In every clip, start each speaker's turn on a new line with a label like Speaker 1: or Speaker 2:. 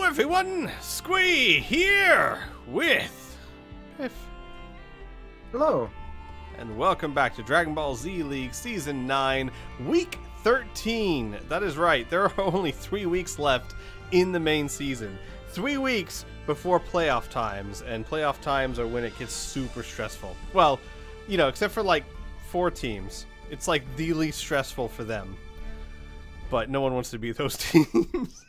Speaker 1: everyone, Squee here with Piff.
Speaker 2: Hello.
Speaker 1: And welcome back to Dragonball Z League Season 9, Week 13. That is right, there are only 3 weeks left in the main season. 3 weeks before playoff times, and playoff times are when it gets super stressful. Well, you know, except for like 4 teams. It's like the least stressful for them. But no one wants to be those teams.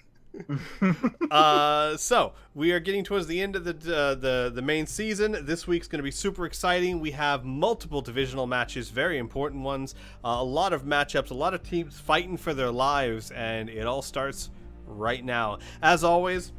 Speaker 1: So we are getting towards the end of the main season. This week's going to be super exciting. We have multiple divisional matches, very important ones, a lot of matchups, a lot of teams fighting for their lives, and it all starts right now. As always,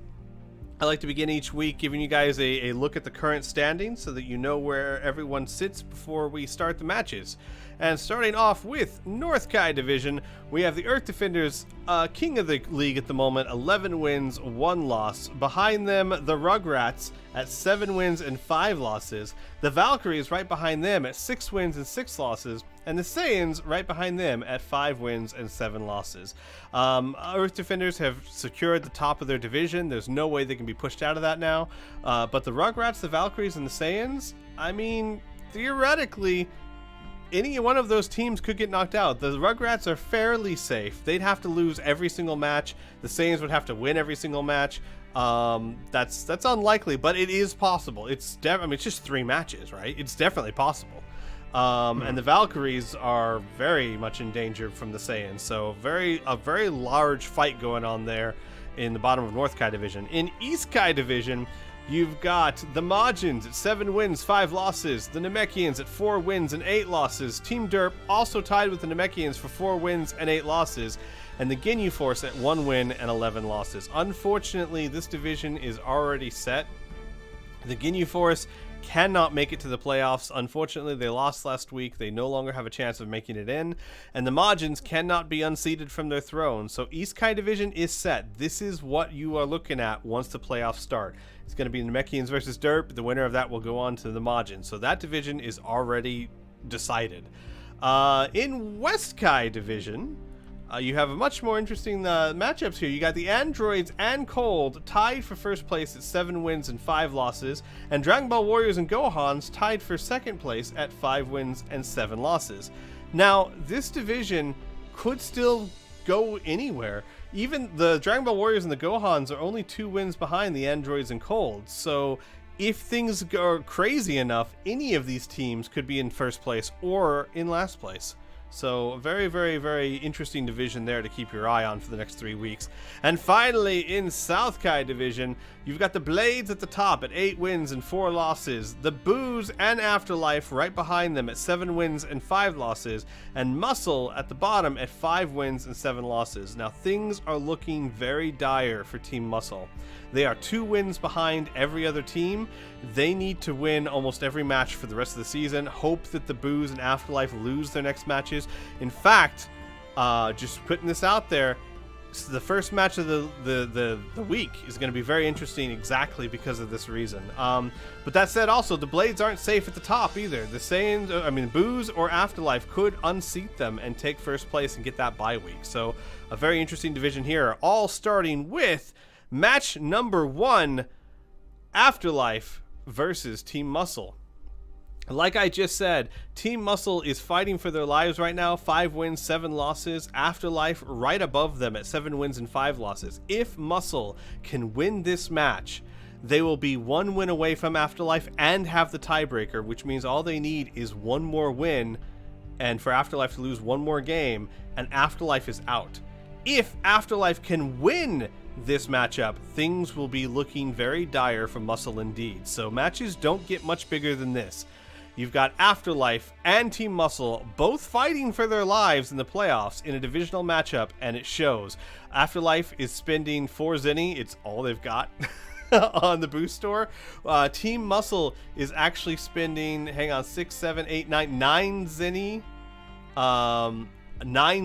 Speaker 1: I like to begin each week giving you guys a look at the current standings so that you know where everyone sits before we start the matches. And starting off with North Kai Division, we have the Earth Defenders, king of the league at the moment, 11 wins, 1 loss. Behind them, the Rugrats at 7 wins and 5 losses. The Valkyries right behind them at 6 wins and 6 losses. And the Saiyans right behind them at 5 wins and 7 losses. Earth Defenders have secured the top of their division. There's no way they can be pushed out of that now. But the Rugrats, the Valkyries, and the Saiyans, I mean, theoretically, any one of those teams could get knocked out. The Rugrats are fairly safe. They'd have to lose every single match. The Saiyans would have to win every single match. That's unlikely, but it is possible. It's just 3 matches, right? It's definitely possible. And the Valkyries are very much in danger from the Saiyans. So a very large fight going on there in the bottom of North Kai Division. In East Kai Division, you've got the Majins at 7 wins, 5 losses. The Namekians at 4 wins and 8 losses. Team Derp also tied with the Namekians for 4 wins and 8 losses. And the Ginyu Force at 1 win and 11 losses. Unfortunately, this division is already set. The Ginyu Force cannot make it to the playoffs. Unfortunately, they lost last week. They no longer have a chance of making it in. And the Majins cannot be unseated from their throne. So East Kai Division is set. This is what you are looking at once the playoffs start. It's going to be Namekians versus Derp. The winner of that will go on to the Majins. So that division is already decided. In West Kai Division, you have a much more interesting matchups here. You got the Androids and Cold tied for first place at 7 wins and 5 losses, and Dragon Ball Warriors and Gohans tied for second place at 5 wins and 7 losses. Now, this division could still go anywhere. Even the Dragon Ball Warriors and the Gohans are only 2 wins behind the Androids and Cold. So if things go crazy enough, any of these teams could be in first place or in last place. So a very, very, very interesting division there to keep your eye on for the next 3 weeks. And finally, in South Kai Division, you've got the Blades at the top at 8 wins and 4 losses. The Boos and Afterlife right behind them at 7 wins and 5 losses. And Muscle at the bottom at 5 wins and 7 losses. Now, things are looking very dire for Team Muscle. They are 2 wins behind every other team. They need to win almost every match for the rest of the season. Hope that the Boos and Afterlife lose their next matches. In fact, just putting this out there, the first match of the week is going to be very interesting exactly because of this reason. But that said, also, the Blades aren't safe at the top either. The Saiyans, Boos or Afterlife could unseat them and take first place and get that bye week. So a very interesting division here, all starting with match number 1, Afterlife versus Team Muscle. Like I just said, Team Muscle is fighting for their lives right now. 5 wins, 7 losses. Afterlife right above them at 7 wins and 5 losses. If Muscle can win this match, they will be 1 win away from Afterlife and have the tiebreaker, which means all they need is 1 more win and for Afterlife to lose 1 more game, and Afterlife is out. If Afterlife can win this matchup, things will be looking very dire for Muscle indeed. So matches don't get much bigger than this. You've got Afterlife and Team Muscle both fighting for their lives in the playoffs in a divisional matchup, and it shows. Afterlife is spending 4 zenny, it's all they've got on the boost store. Team Muscle is actually spending, 6, 7, 8, 9 zenny. 9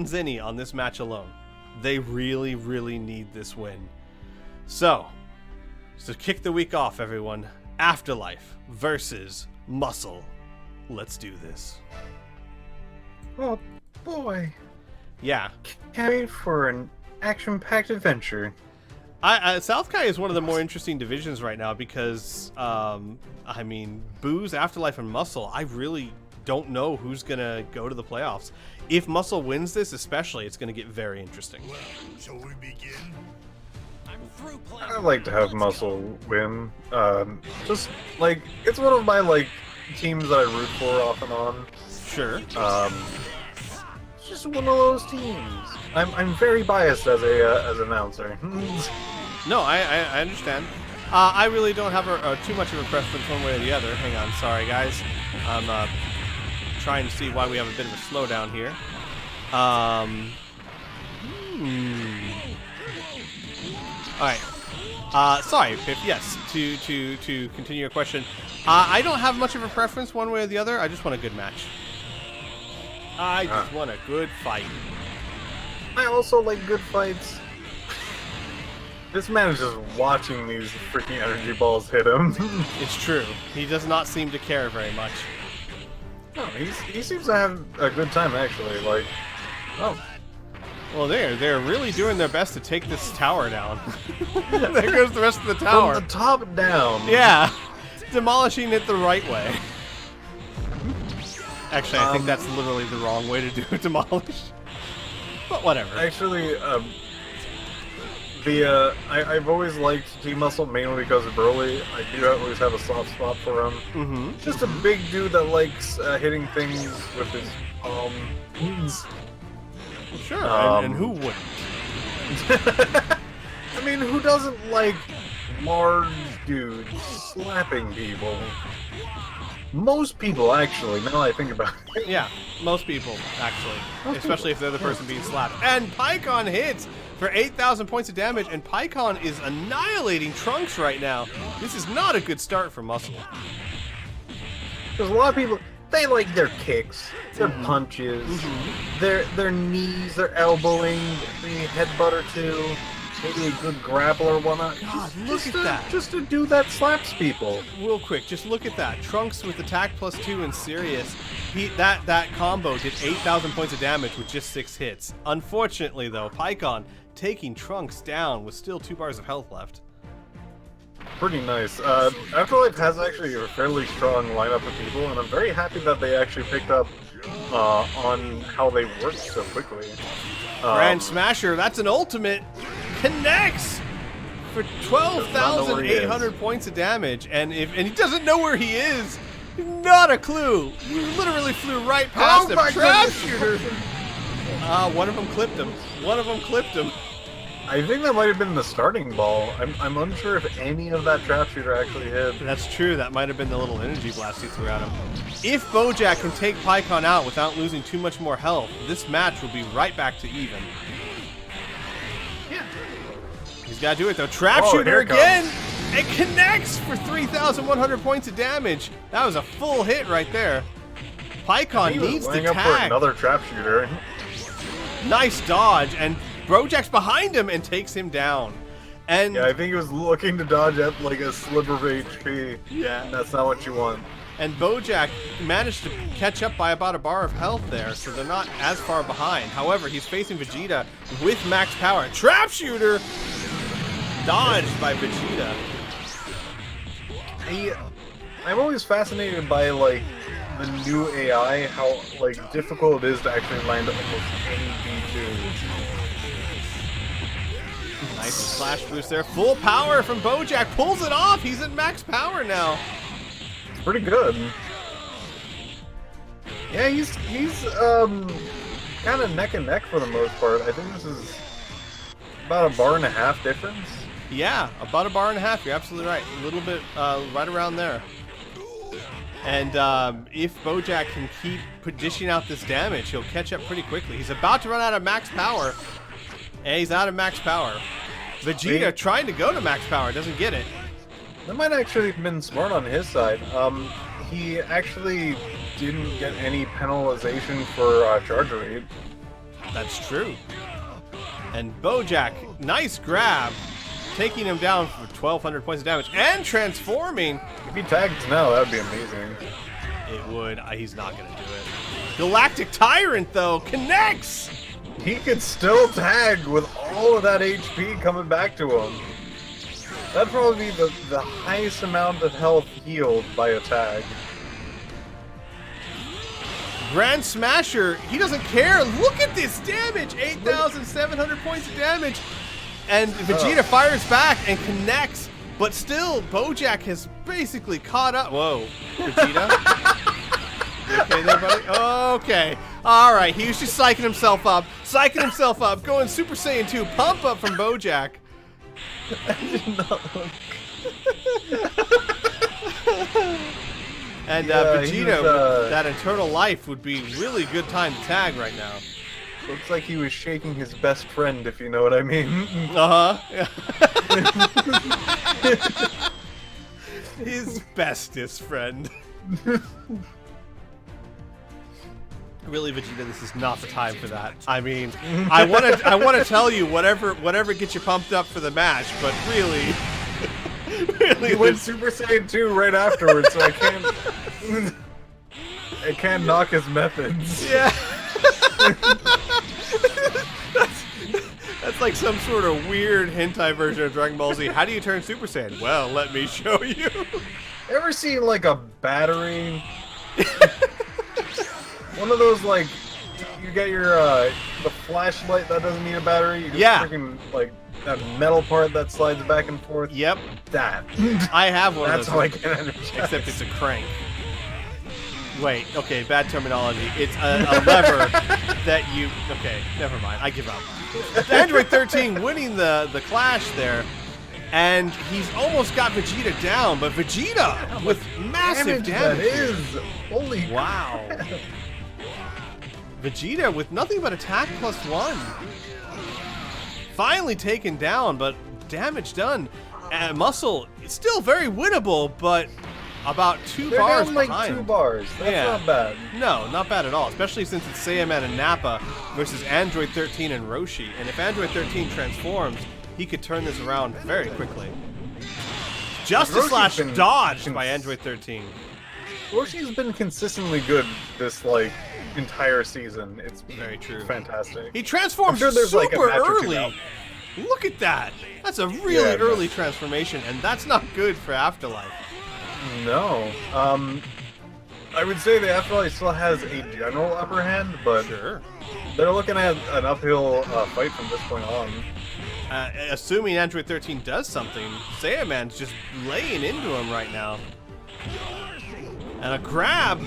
Speaker 1: zenny on this match alone. They really, really need this win. So kick the week off, everyone. Afterlife versus Muscle. Let's do this.
Speaker 2: Oh boy.
Speaker 1: Yeah.
Speaker 2: Can't wait for an action-packed adventure.
Speaker 1: South Kai is one of the more interesting divisions right now because, I mean, Booze, Afterlife, and Muscle, I really don't know who's going to go to the playoffs. If Muscle wins this, especially, it's going to get very interesting.
Speaker 3: Well, shall we begin?
Speaker 2: I'd like to have Muscle win. Just, like, it's one of my, like, teams that I root for off and on.
Speaker 1: Sure.
Speaker 2: It's just one of those teams. I'm very biased as an announcer.
Speaker 1: No, I understand. I really don't have too much of a preference one way or the other. Hang on, sorry guys. I'm trying to see why we have a bit of a slowdown here. Alright. Sorry, Pip. Yes, to continue your question. I don't have much of a preference one way or the other. I just want a good match. I just want a good fight.
Speaker 2: I also like good fights. This man is just watching these freaking energy balls hit him.
Speaker 1: It's true. He does not seem to care very much.
Speaker 2: No, he seems to have a good time actually. Like, oh,
Speaker 1: well, they're really doing their best to take this tower down. There goes the rest of the tower.
Speaker 2: from the top down.
Speaker 1: Yeah, demolishing it the right way. Actually, I think that's literally the wrong way to do demolish. But whatever.
Speaker 2: Actually, I've always liked T-Muscle mainly because of Broly. I do always have a soft spot for him.
Speaker 1: Mm-hmm.
Speaker 2: Just a big dude that likes hitting things with his palms.
Speaker 1: Sure, and who wouldn't?
Speaker 2: I mean, who doesn't like large dudes slapping people? Most people, actually, now that I think about it.
Speaker 1: Yeah, most people, actually. Especially if they're the person being slapped. And Pycon hits for 8,000 points of damage, and Pycon is annihilating Trunks right now. This is not a good start for Muscle.
Speaker 2: There's a lot of people, they like their kicks, their punches, their knees, their elbowing, maybe a headbutt or two, maybe a good grapple or whatnot.
Speaker 1: God, look at that.
Speaker 2: Just a dude that slaps people.
Speaker 1: Real quick, just look at that. Trunks with attack +2 and Sirius. That combo did 8,000 points of damage with just 6 hits. Unfortunately, though, Pycon taking Trunks down with still 2 bars of health left.
Speaker 2: Pretty nice. Afterlife has actually a fairly strong lineup of people, and I'm very happy that they actually picked up on how they work so quickly.
Speaker 1: Grand Smasher, that's an ultimate. Connects for 12,800 points of damage, and he doesn't know where he is. Not a clue. He literally flew right past him. Trap shooter. One of them clipped him.
Speaker 2: I think that might have been the starting ball. I'm unsure if any of that trap shooter actually hit.
Speaker 1: That's true. That might have been the little energy blast he threw at him. If Bojack can take Pycon out without losing too much more health, this match will be right back to even.
Speaker 2: Yeah.
Speaker 1: He's got to do it though. Trap shooter again. It connects for 3,100 points of damage. That was a full hit right there. Pycon needs to
Speaker 2: up
Speaker 1: tag.
Speaker 2: for another trap shooter.
Speaker 1: Nice dodge, and Bojack's behind him and takes him down. And
Speaker 2: yeah, I think he was looking to dodge at like a sliver of HP.
Speaker 1: Yeah.
Speaker 2: That's not what you want.
Speaker 1: And Bojack managed to catch up by about a bar of health there, so they're not as far behind. However, he's facing Vegeta with max power. Trap shooter dodged by Vegeta.
Speaker 2: I'm always fascinated by like the new AI, how like difficult it is to actually land almost any V2.
Speaker 1: Nice slash boost there. Full power from Bojack. Pulls it off. He's at max power now.
Speaker 2: It's pretty good. Yeah, he's kind of neck and neck for the most part. I think this is about a bar and a half difference.
Speaker 1: Yeah, about a bar and a half. You're absolutely right. A little bit right around there. And if Bojack can keep dishing out this damage, he'll catch up pretty quickly. He's about to run out of max power, and he's out of max power. Vegeta trying to go to max power, doesn't get it.
Speaker 2: That might actually have been smart on his side. He actually didn't get any penalization for charge rate.
Speaker 1: That's true. And Bojack, nice grab, taking him down for 1,200 points of damage and transforming.
Speaker 2: If he tags now, that would be amazing.
Speaker 1: It would. He's not going to do it. Galactic Tyrant, though, connects.
Speaker 2: he could still tag with all of that HP coming back to him. That'd probably be the highest amount of health healed by a tag.
Speaker 1: Grand Smasher, he doesn't care. Look at this damage! 8,700 points of damage. And Vegeta fires back and connects, but still, Bojack has basically caught up. Whoa, Vegeta? You okay there, buddy? Okay. All right, he was just psyching himself up, going Super Saiyan 2, pump up from Bojack. And Vegeta, with that eternal life, would be really good time to tag right now.
Speaker 2: Looks like he was shaking his best friend, if you know what I mean.
Speaker 1: Uh-huh. His bestest friend. Really, Vegeta, this is not the time for that. I mean, I want to tell you whatever gets you pumped up for the match, but really,
Speaker 2: he went Super Saiyan 2 right afterwards, so I can't knock his methods.
Speaker 1: Yeah. That's like some sort of weird hentai version of Dragon Ball Z. How do you turn Super Saiyan? Well, let me show you.
Speaker 2: Ever seen like a battery? One of those, like, you get your the flashlight that doesn't need a battery. You just freaking, like, that metal part that slides back and forth.
Speaker 1: Yep.
Speaker 2: That.
Speaker 1: I have one of those.
Speaker 2: That's how I get energized.
Speaker 1: Except it's a crank. Wait, okay, bad terminology. It's a lever that you... Okay, never mind. I give up. Android 13 winning the clash there. And he's almost got Vegeta down, but Vegeta with massive damage.
Speaker 2: That is. Holy
Speaker 1: wow. Vegeta with nothing but attack +1. Finally taken down, but damage done. And Muscle, it's still very winnable, but about 2 bars
Speaker 2: down like
Speaker 1: behind.
Speaker 2: 2 bars. That's not bad.
Speaker 1: No, not bad at all, especially since it's Saiyaman and Nappa versus Android 13 and Roshi. And if Android 13 transforms, he could turn this around very quickly. Justice Slash dodged by Android 13.
Speaker 2: Roshi's been consistently good this, like, entire season. It's
Speaker 1: very true.
Speaker 2: Fantastic.
Speaker 1: He transforms super early. Look at that. That's a really early transformation, and that's not good for Afterlife.
Speaker 2: No. I would say the Afterlife still has a general upper hand, but they're looking at an uphill fight from this point on.
Speaker 1: Assuming Android 13 does something, Saiyaman's just laying into him right now. And a grab.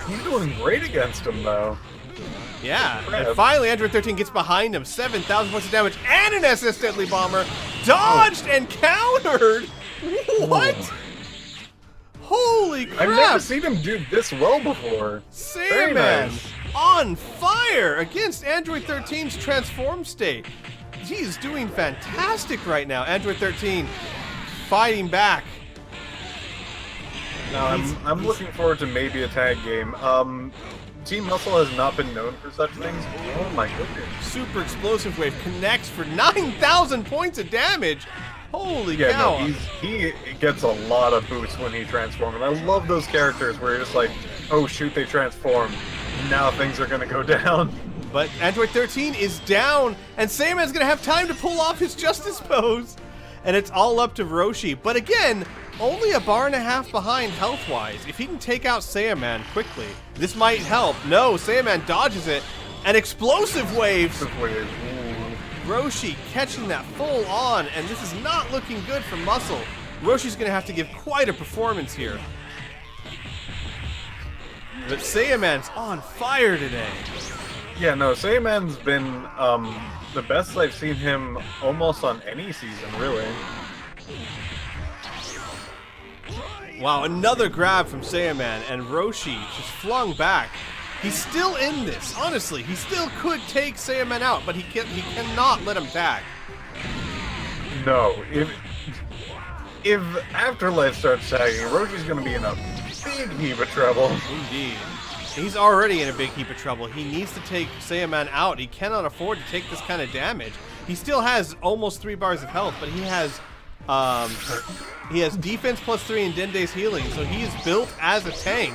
Speaker 2: He's doing great against him, though.
Speaker 1: Yeah, and finally Android 13 gets behind him. 7,000 points of damage and an SS Deadly Bomber. Dodged and countered. What? Holy crap.
Speaker 2: I've never seen him do this well before.
Speaker 1: Saiyaman on fire against Android 13's transform state. He's doing fantastic right now. Android 13 fighting back.
Speaker 2: No, I'm looking forward to maybe a tag game. Team Muscle has not been known for such things. Oh my goodness.
Speaker 1: Super Explosive Wave connects for 9,000 points of damage. Holy cow.
Speaker 2: No, he gets a lot of boosts when he transforms. And I love those characters where you're just like, oh shoot, they transformed. Now things are gonna go down.
Speaker 1: But Android 13 is down, and Saiyaman's gonna have time to pull off his Justice Pose. And it's all up to Roshi. But again, only a bar and a half behind health-wise. If he can take out Saiyaman quickly, this might help. No, Saiyaman dodges it. And Explosive Waves. Roshi catching that full on, and this is not looking good for Muscle. Roshi's going to have to give quite a performance here. But Saiyaman's on fire today.
Speaker 2: Yeah, no, Saiyaman's been the best I've seen him almost on any season, really.
Speaker 1: Wow, another grab from Saiyaman, and Roshi just flung back. He's still in this. Honestly, he still could take Saiyaman out, but he cannot let him tag.
Speaker 2: No, if Afterlife starts tagging, Roshi's going to be in a big heap of trouble.
Speaker 1: Indeed. He's already in a big heap of trouble. He needs to take Saiyaman out. He cannot afford to take this kind of damage. He still has almost 3 bars of health, but he has defense +3 and Dende's healing, so he's built as a tank.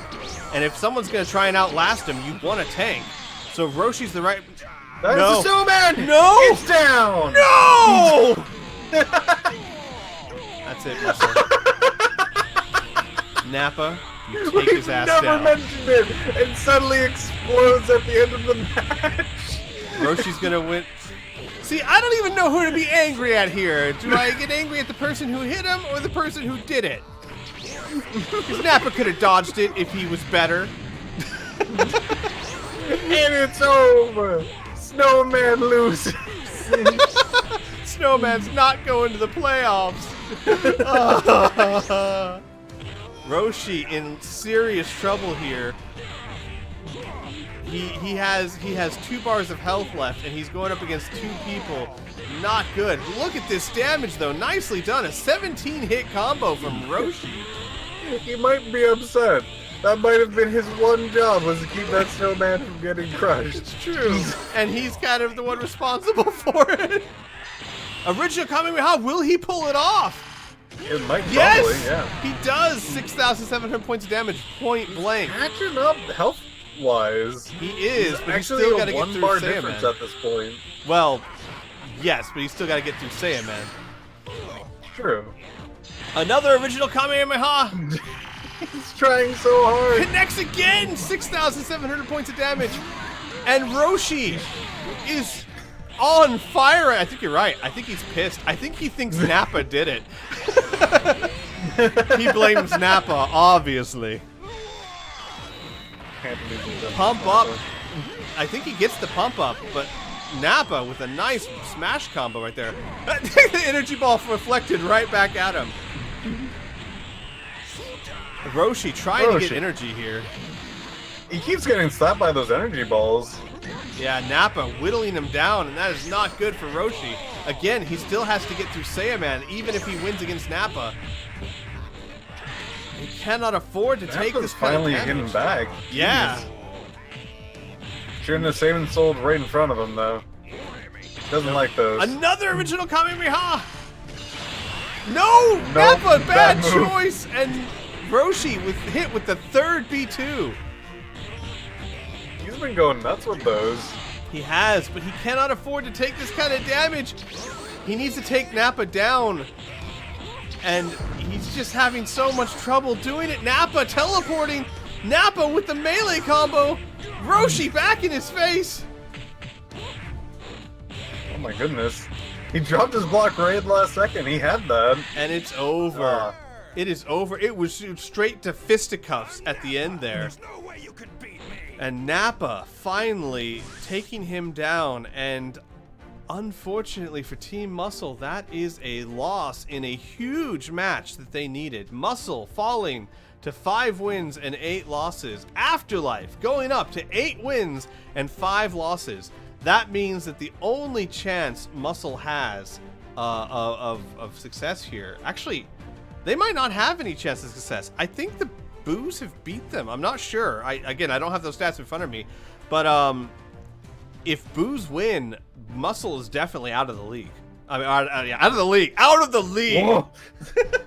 Speaker 1: And if someone's going to try and outlast him, you want a tank. So Roshi's the right...
Speaker 2: That's
Speaker 1: No.
Speaker 2: the snowman!
Speaker 1: No!
Speaker 2: It's down!
Speaker 1: No! That's it, Muscle. Nappa, you take his ass
Speaker 2: Never
Speaker 1: down.
Speaker 2: mentioned it, and suddenly explodes at the end of the match.
Speaker 1: Roshi's gonna win. See, I don't even know who to be angry at here. Do I get angry at the person who hit him or the person who did it? Because Nappa could have dodged it if he was better.
Speaker 2: And it's over. Snowman loses.
Speaker 1: Snowman's not going to the playoffs. Roshi in serious trouble here. He has 2 bars of health left, and he's going up against 2 people. Not good. Look at this damage, though. Nicely done. A 17-hit combo from Roshi.
Speaker 2: He might be upset. That might have been his one job, was to keep that snowman from getting crushed.
Speaker 1: It's true. And he's kind of the one responsible for it. Original Kamehameha, will he pull it off?
Speaker 2: It might
Speaker 1: Yes!
Speaker 2: probably, yeah.
Speaker 1: He does. 6,700 points of damage, point blank.
Speaker 2: Catching up health-wise.
Speaker 1: He is, but he's
Speaker 2: Actually
Speaker 1: still
Speaker 2: a
Speaker 1: got to get through
Speaker 2: one-bar difference
Speaker 1: Saiyaman.
Speaker 2: at this point.
Speaker 1: Well, yes, but he's still got to get through Saiyaman.
Speaker 2: True.
Speaker 1: Another original Kamehameha
Speaker 2: He's trying so hard.
Speaker 1: connects again. 6,700 points of damage. And Roshi is on fire. I think you're right. I think he's pissed. I think he thinks Nappa did it. He blames Nappa, obviously.
Speaker 2: Can't believe he doesn't
Speaker 1: Pump
Speaker 2: know
Speaker 1: up.
Speaker 2: that.
Speaker 1: I think he gets the pump up, but Nappa with a nice smash combo right there. The energy ball reflected right back at him. Roshi trying to get
Speaker 2: Roshi.
Speaker 1: energy here.
Speaker 2: He keeps getting slapped by those energy balls.
Speaker 1: Yeah, Nappa whittling him down, and that is not good for Roshi. Again, he still has to get through Saiyaman, even if he wins against Nappa. He cannot afford to take
Speaker 2: Nappa's
Speaker 1: this kind of
Speaker 2: finally
Speaker 1: damage.
Speaker 2: getting back.
Speaker 1: Yeah.
Speaker 2: Shouldn't have Saiyan sold right in front of him, though. Doesn't like those.
Speaker 1: Another original Kamehameha! No! Nappa, bad
Speaker 2: bad move.
Speaker 1: choice! And Roshi hit with the 3rd B2.
Speaker 2: He's been going nuts with those.
Speaker 1: He has, but he cannot afford to take this kind of damage. He needs to take Nappa down. And he's just having so much trouble doing it. Nappa teleporting. Nappa with the melee combo. Roshi back in his face.
Speaker 2: Oh my goodness. He dropped his block right at the last second. He had that.
Speaker 1: And it's over. It is over. It was straight to fisticuffs at the end there. And Nappa finally taking him down. And unfortunately for Team Muscle, that is a loss in a huge match that they needed. Muscle falling to 5 wins and 8 losses. Afterlife going up to 8 wins and 5 losses. That means that the only chance Muscle has of success here, actually, they might not have any chance of success. I think the Boos have beat them. I'm not sure. Again, I don't have those stats in front of me, but if Boos win, Muscle is definitely out of the league. I mean, out of the league. Out of the league.
Speaker 2: Whoa.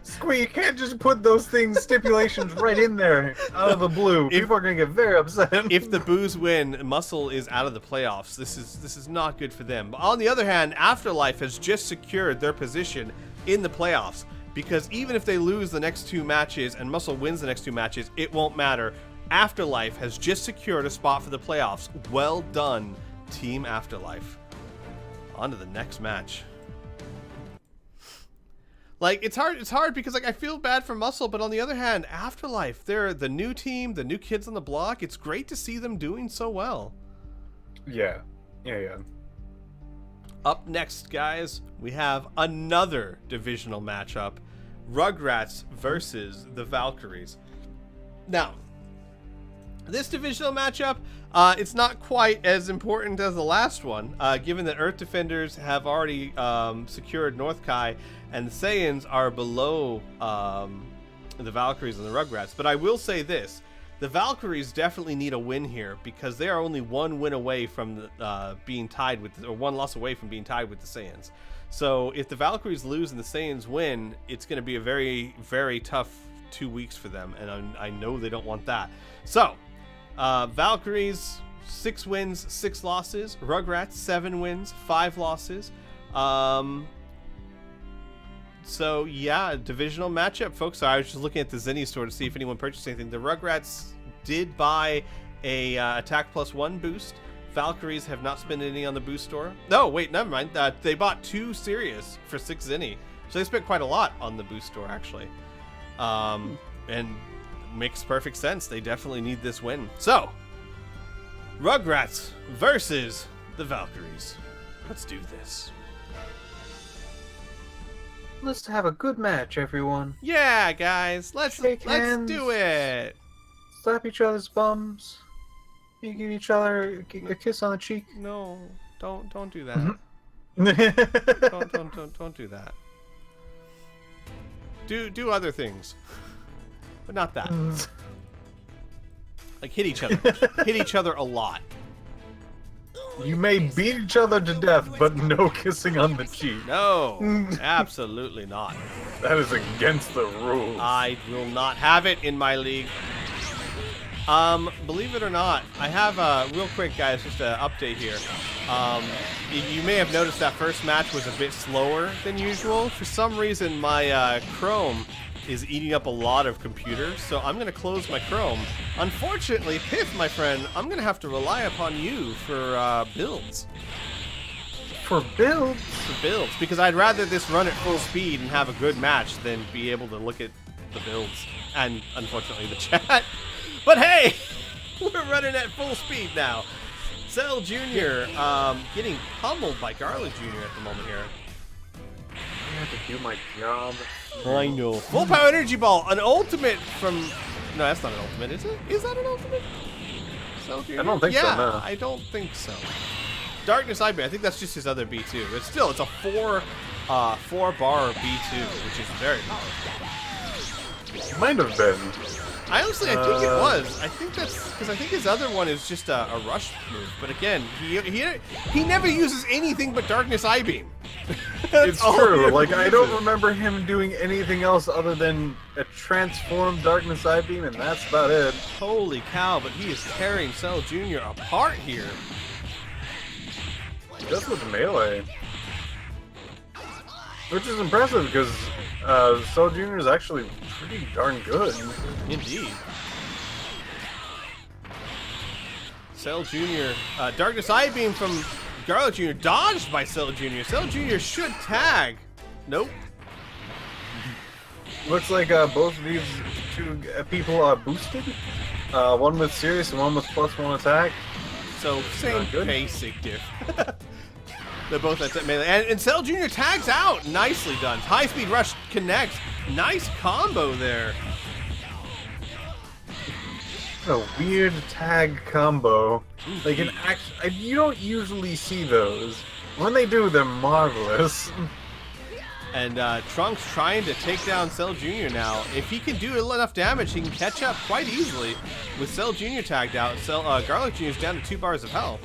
Speaker 2: Squee, you can't just put those things, stipulations right in there out of the blue. People are going to get very upset.
Speaker 1: If the Boos win, Muscle is out of the playoffs. This is not good for them. But on the other hand, Afterlife has just secured their position in the playoffs, because even if they lose the next 2 matches and Muscle wins the next 2 matches, it won't matter. Afterlife has just secured a spot for the playoffs. Well done, Team Afterlife. On to the next match. Like, it's hard because, like, I feel bad for Muscle, but on the other hand, Afterlife, they're the new team, the new kids on the block. It's great to see them doing so well.
Speaker 2: Yeah.
Speaker 1: Up next, guys, we have another divisional matchup. Rugrats versus the Valkyries. Now, this divisional matchup, it's not quite as important as the last one, given that Earth Defenders have already secured North Kai, and the Saiyans are below the Valkyries and the Rugrats. But I will say this. The Valkyries definitely need a win here, because they are only 1 win away from being tied with, or 1 loss away from being tied with the Saiyans. So if the Valkyries lose and the Saiyans win, it's going to be a very, very tough 2 weeks for them, and I know they don't want that. So, Valkyries 6 wins, 6 losses. Rugrats, 7 wins, 5 losses. So yeah, divisional matchup, folks. So I was just looking at the Zenny store to see if anyone purchased anything. The Rugrats did buy a attack +1 boost. Valkyries have not spent any on the boost store. No, wait, never mind. They bought 2 Sirius for 6 Zenny. So they spent quite a lot on the boost store, actually. And makes perfect sense. They definitely need this win. So, Rugrats versus the Valkyries. Let's do this.
Speaker 2: Let's have a good match, everyone.
Speaker 1: Yeah, guys. Let's do it.
Speaker 2: Slap each other's bums. You give each other a kiss on the cheek.
Speaker 1: No, don't do that. don't do that. Do other things, but not that. Like hit each other. Hit each other a lot.
Speaker 2: You may beat each other to death, but no kissing on the cheek.
Speaker 1: No, absolutely not.
Speaker 2: That is against the rules.
Speaker 1: I will not have it in my league. Believe it or not, I have real quick, guys, just an update here. You may have noticed that first match was a bit slower than usual. For some reason, my Chrome is eating up a lot of computers, so I'm going to close my Chrome. Unfortunately, Piff, my friend, I'm going to have to rely upon you for builds.
Speaker 2: For builds?
Speaker 1: For builds, because I'd rather this run at full speed and have a good match than be able to look at the builds and, unfortunately, the chat. But hey, we're running at full speed now. Cell Jr. Getting pummeled by Garlic Jr. at the moment here.
Speaker 2: I have to do my job.
Speaker 1: I know. Full Power Energy Ball, an ultimate from... No, that's not an ultimate, is it? Is that an ultimate? Cell Jr.?
Speaker 2: I don't think so, no.
Speaker 1: I don't think so. Darkness IB, I think that's just his other B2. But still, it's a 4-bar B2, which is very powerful.
Speaker 2: Might have been.
Speaker 1: I honestly, I think it was. I think that's because I think his other one is just a rush move. But again, he never uses anything but Darkness Eye Beam.
Speaker 2: It's true. Like I don't remember him doing anything else other than a transformed Darkness Eye Beam, and that's about it.
Speaker 1: Holy cow! But he is tearing Cell Jr. apart here.
Speaker 2: Just with melee, which is impressive because Cell Jr. is actually pretty darn good.
Speaker 1: Indeed. Cell Jr. Darkness Eye Beam from Garlic Jr. dodged by Cell Jr. Cell Jr. should tag. Nope.
Speaker 2: Looks like both of these two people are boosted. One with Sirius and one with +1 attack.
Speaker 1: So same basic diff. They're both at melee. And Cell Jr. tags out. Nicely done. High speed rush connects. Nice combo there.
Speaker 2: A weird tag combo. Like an you don't usually see those. When they do, they're marvelous.
Speaker 1: And Trunks trying to take down Cell Jr. now. If he can do enough damage, he can catch up quite easily. With Cell Jr. tagged out, Garlic Jr. is down to 2 bars of health.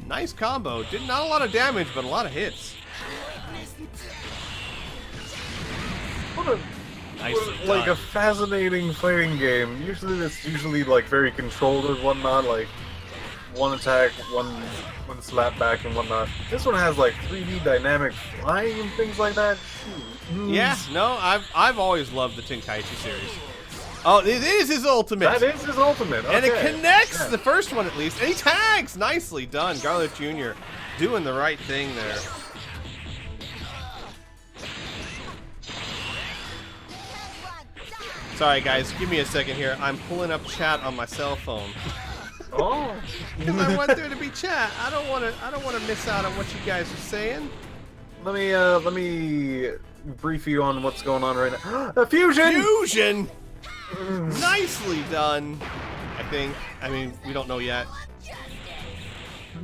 Speaker 1: Nice combo. Did not a lot of damage, but a lot of hits.
Speaker 2: Like a fascinating fighting game. Usually it's like very controlled and whatnot, like one attack, one slap back and whatnot. This one has like 3D dynamic flying and things like that.
Speaker 1: Yeah, no, I've always loved the Tenkaichi series. Oh, it is his ultimate.
Speaker 2: That is his ultimate. Okay.
Speaker 1: And it connects the first one at least. And he tags. Nicely done. Garlic Jr. doing the right thing there. Sorry guys, give me a second here. I'm pulling up chat on my cell phone.
Speaker 2: Oh.
Speaker 1: Because I want there to be chat. I don't want to miss out on what you guys are saying.
Speaker 2: Let me brief you on what's going on right now. A fusion.
Speaker 1: Fusion. Nicely done. I think. I mean, we don't know yet.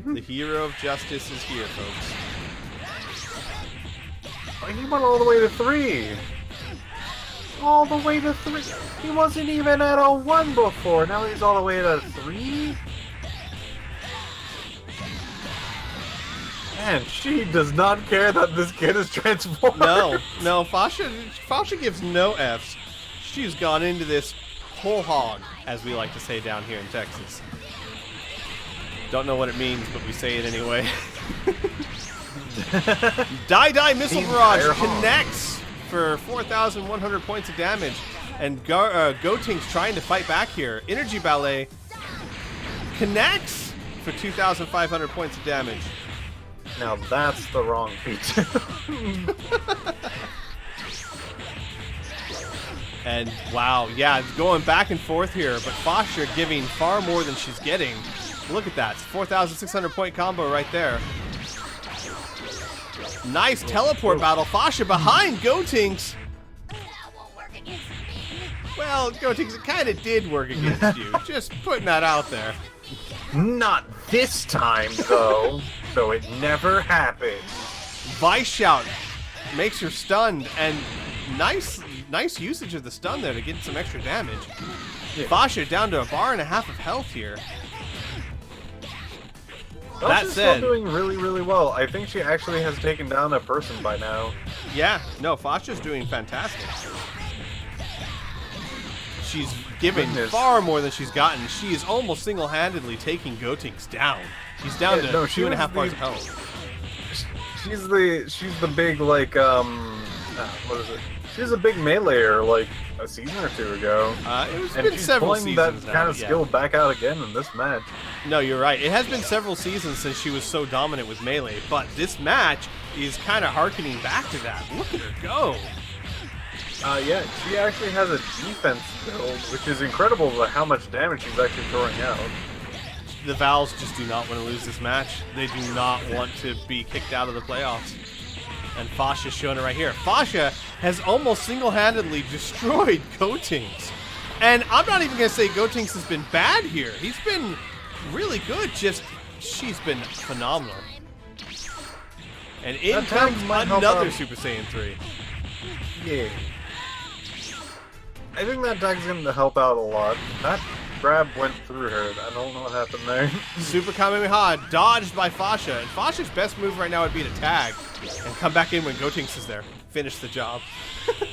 Speaker 1: The hero of justice is here, folks.
Speaker 2: He went all the way to 3. All the way to 3. He wasn't even at a 1 before. Now he's all the way to 3. Man, she does not care that this kid is transformed.
Speaker 1: No, Fasha gives no Fs. She's gone into this whole hog, as we like to say down here in Texas. Don't know what it means, but we say it anyway. Die Missile Barrage connects for 4,100 points of damage. And Gotenks trying to fight back here. Energy Ballet connects for 2,500 points of damage.
Speaker 2: Now that's the wrong feat.
Speaker 1: And wow, yeah, it's going back and forth here, but Fasha giving far more than she's getting. Look at that, 4,600 point combo right there. Nice teleport battle. Fasha behind Gotenks. Well, Gotenks, it kind of did work against you. Just putting that out there.
Speaker 2: Not this time, though. So it never happened.
Speaker 1: Vice Shout makes her stunned, and nice usage of the stun there to get some extra damage.
Speaker 2: Yeah.
Speaker 1: Fasha down to 1.5 bars of health here.
Speaker 2: Fasha's still doing really, really well. I think she actually has taken down a person by now.
Speaker 1: Yeah, no, Fasha's doing fantastic. She's given far more than she's gotten. She is almost single-handedly taking Gotenks down. She's down to 2.5 bars of health.
Speaker 2: She's the big, like, what is it? She's a big meleeer, like, a season or two ago.
Speaker 1: It's been several seasons now.
Speaker 2: That kind of skill back out again in this match.
Speaker 1: No, you're right. It has been several seasons since she was so dominant with melee, but this match is kind of harkening back to that. Look at her go.
Speaker 2: Yeah, she actually has a defense build, which is incredible how much damage she's actually throwing out.
Speaker 1: The Vals just do not want to lose this match. They do not want to be kicked out of the playoffs. And Fasha's showing it right here. Fasha has almost single-handedly destroyed Gotenks. And I'm not even going to say Gotenks has been bad here. He's been really good, just she's been phenomenal. And in comes another Super Saiyan 3.
Speaker 2: Yeah. I think that tag's going to help out a lot. That grab went through her. I don't know what happened there.
Speaker 1: Super Kamehameha dodged by Fasha. And Fasha's best move right now would be to tag and come back in when Gotenks is there. Finish the job.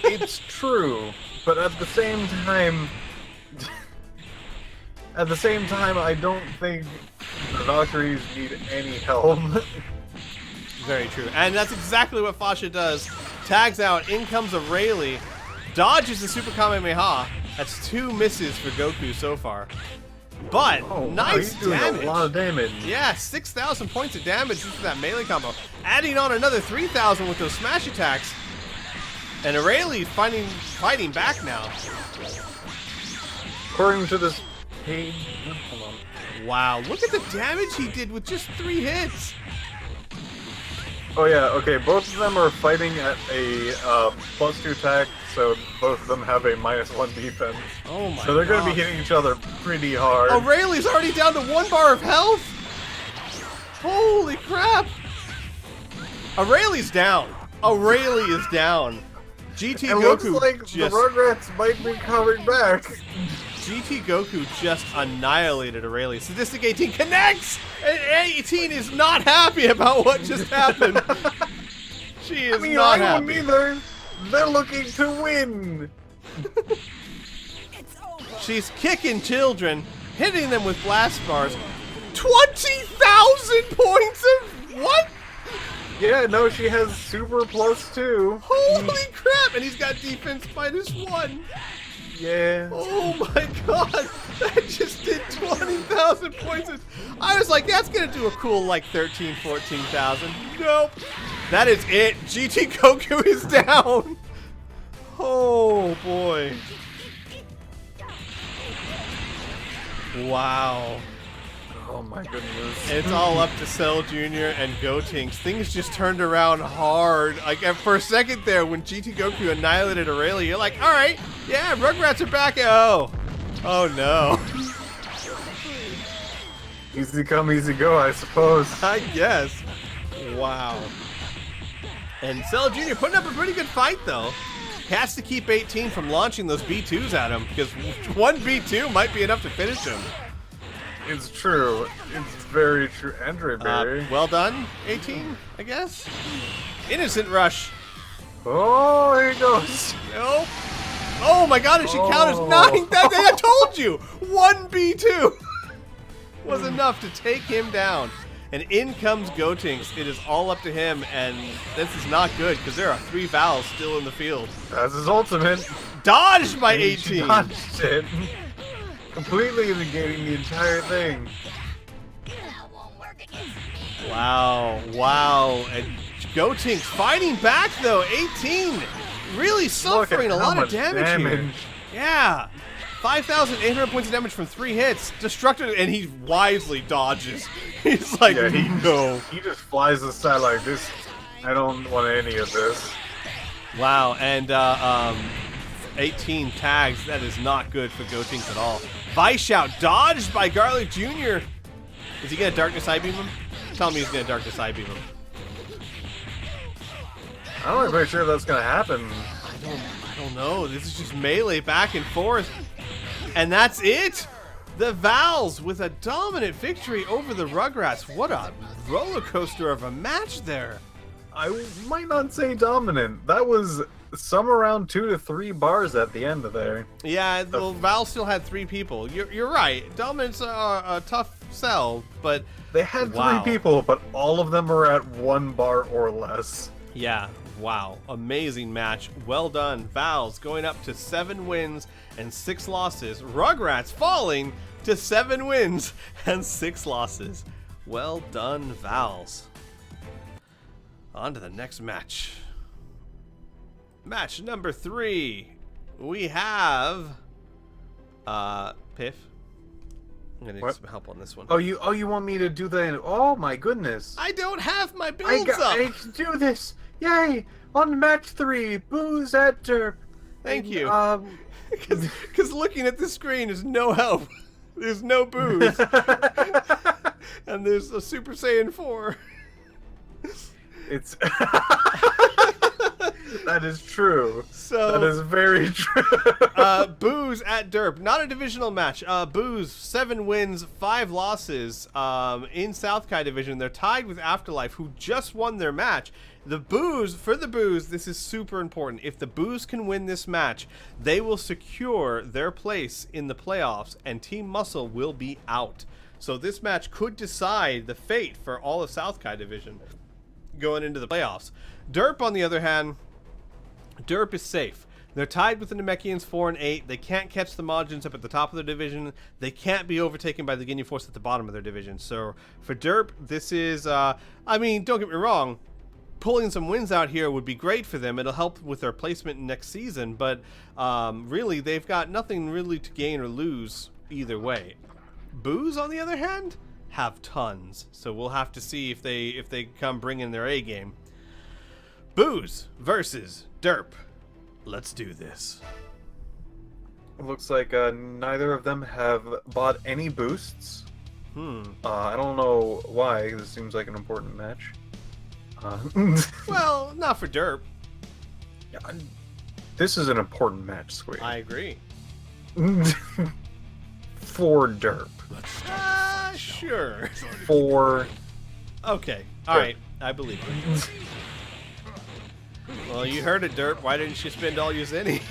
Speaker 2: It's true, but at the same time, I don't think the Valkyries need any help.
Speaker 1: Very true. And that's exactly what Fasha does. Tags out, in comes a Rayleigh, dodges the Super Kamehameha. That's 2 misses for Goku so far. But nice
Speaker 2: he's doing
Speaker 1: damage.
Speaker 2: A lot of damage.
Speaker 1: Yeah, 6,000 points of damage just for that melee combo. Adding on another 3,000 with those smash attacks. And Rayleigh fighting back now.
Speaker 2: According to this page, hold on.
Speaker 1: Wow, look at the damage he did with just 3 hits.
Speaker 2: Oh yeah, okay, both of them are fighting at a +2 attack, so both of them have a -1 defense.
Speaker 1: Oh my god.
Speaker 2: So they're going to be hitting each other pretty hard.
Speaker 1: Oh, Rayleigh's already down to 1 bar of health? Holy crap! Rayleigh's down. Rayleigh is down. GT
Speaker 2: it
Speaker 1: Goku
Speaker 2: looks like
Speaker 1: just...
Speaker 2: the Rugrats might be coming back.
Speaker 1: GT Goku just annihilated Rayleigh. Sadistic 18 connects! And 18 is not happy about what just happened. She is not happy.
Speaker 2: I don't either. They're looking to win.
Speaker 1: She's kicking children, hitting them with blast bars. 20,000 points of what?
Speaker 2: Yeah, no, she has super +2.
Speaker 1: Holy crap! And he's got defense -1.
Speaker 2: Yeah.
Speaker 1: Oh my god! That just did 20,000 points. I was like, that's gonna do a cool like 13, 14,000. Nope. That is it. GT Goku is down. Oh boy. Wow.
Speaker 2: Oh my goodness.
Speaker 1: It's all up to Cell Jr. and Gotenks. Things just turned around hard. Like, for a second there, when GT Goku annihilated Rayleigh, you're like, alright, yeah, Rugrats are back. Oh no.
Speaker 2: Easy come, easy go, I suppose.
Speaker 1: I guess. Wow. And Cell Jr. putting up a pretty good fight, though. Has to keep 18 from launching those B2s at him, because one B2 might be enough to finish him.
Speaker 2: It's true. It's very true. Andre Berry.
Speaker 1: Well done, 18, I guess. Innocent Rush.
Speaker 2: Oh, here he goes.
Speaker 1: Nope. Oh my god, and she counters 9. I told you! 1 B2. was enough to take him down. And in comes Gotenks. It is all up to him, and this is not good because there are 3 Vals still in the field.
Speaker 2: That's his ultimate.
Speaker 1: Dodged by
Speaker 2: And
Speaker 1: 18.
Speaker 2: She dodged it. Completely negating the entire thing.
Speaker 1: Wow, wow. And Gotenks fighting back though. 18 really suffering a lot of damage here. Yeah. 5,800 points of damage from 3 hits. Destructive, and he wisely dodges. He's like,
Speaker 2: yeah,
Speaker 1: no.
Speaker 2: He just flies aside like this. I don't want any of this.
Speaker 1: Wow, and 18 tags. That is not good for Gotenks at all. Vice Shout dodged by Garlic Jr. Is he going to Darkness Eye Beam him? Tell me he's going to Darkness Eye Beam him.
Speaker 2: I'm not quite sure if that's going to happen.
Speaker 1: I don't know. This is just melee back and forth. And that's it! The Vals with a dominant victory over the Rugrats. What a roller coaster of a match there.
Speaker 2: I might not say dominant. That was somewhere around 2 to 3 bars at the end of there.
Speaker 1: Yeah, well, Val still had 3 people. You're right. Dominant's a tough sell, but...
Speaker 2: They had 3 people, but all of them were at 1 bar or less.
Speaker 1: Yeah, wow. Amazing match. Well done. Vals going up to 7 wins and 6 losses. Rugrats falling to 7 wins and 6 losses. Well done, Vals. On to the next match. Match number 3. We have Piff. I'm gonna need some help on this one.
Speaker 2: Oh, you want me to do that? Oh my goodness!
Speaker 1: I don't have my builds up.
Speaker 2: I can do this! Yay! On match 3, booze at derp.
Speaker 1: Thank you. Because looking at the screen is no help. There's no booze, and there's a Super Saiyan 4.
Speaker 2: It's that is true.
Speaker 1: So
Speaker 2: that is very true.
Speaker 1: Booze at derp, not a divisional match. Booze 7 wins, 5 losses. In South Kai division, they're tied with Afterlife, who just won their match. The Booze, this is super important. If the Booze can win this match, they will secure their place in the playoffs, and Team Muscle will be out. So this match could decide the fate for all of South Kai division going into the playoffs. Derp, on the other hand, Derp is safe. They're tied with the Namekians 4 and 8. They can't catch the Majins up at the top of their division. They can't be overtaken by the Ginyu Force at the bottom of their division. So for Derp, this is, I mean, don't get me wrong, pulling some wins out here would be great for them. It'll help with their placement next season, but really, they've got nothing really to gain or lose either way. Booze, on the other hand, have tons. So we'll have to see if they come bring in their A game. Booze versus Derp. Let's do this.
Speaker 2: It looks like neither of them have bought any boosts. I don't know why. This seems like an important match.
Speaker 1: Well, not for Derp.
Speaker 2: Yeah, this is an important match, Squid.
Speaker 1: I agree.
Speaker 2: For Derp.
Speaker 1: Sure.
Speaker 2: For...
Speaker 1: Okay. Alright. I believe you. Well, you heard it, Derp. Why didn't you spend all your Zenny?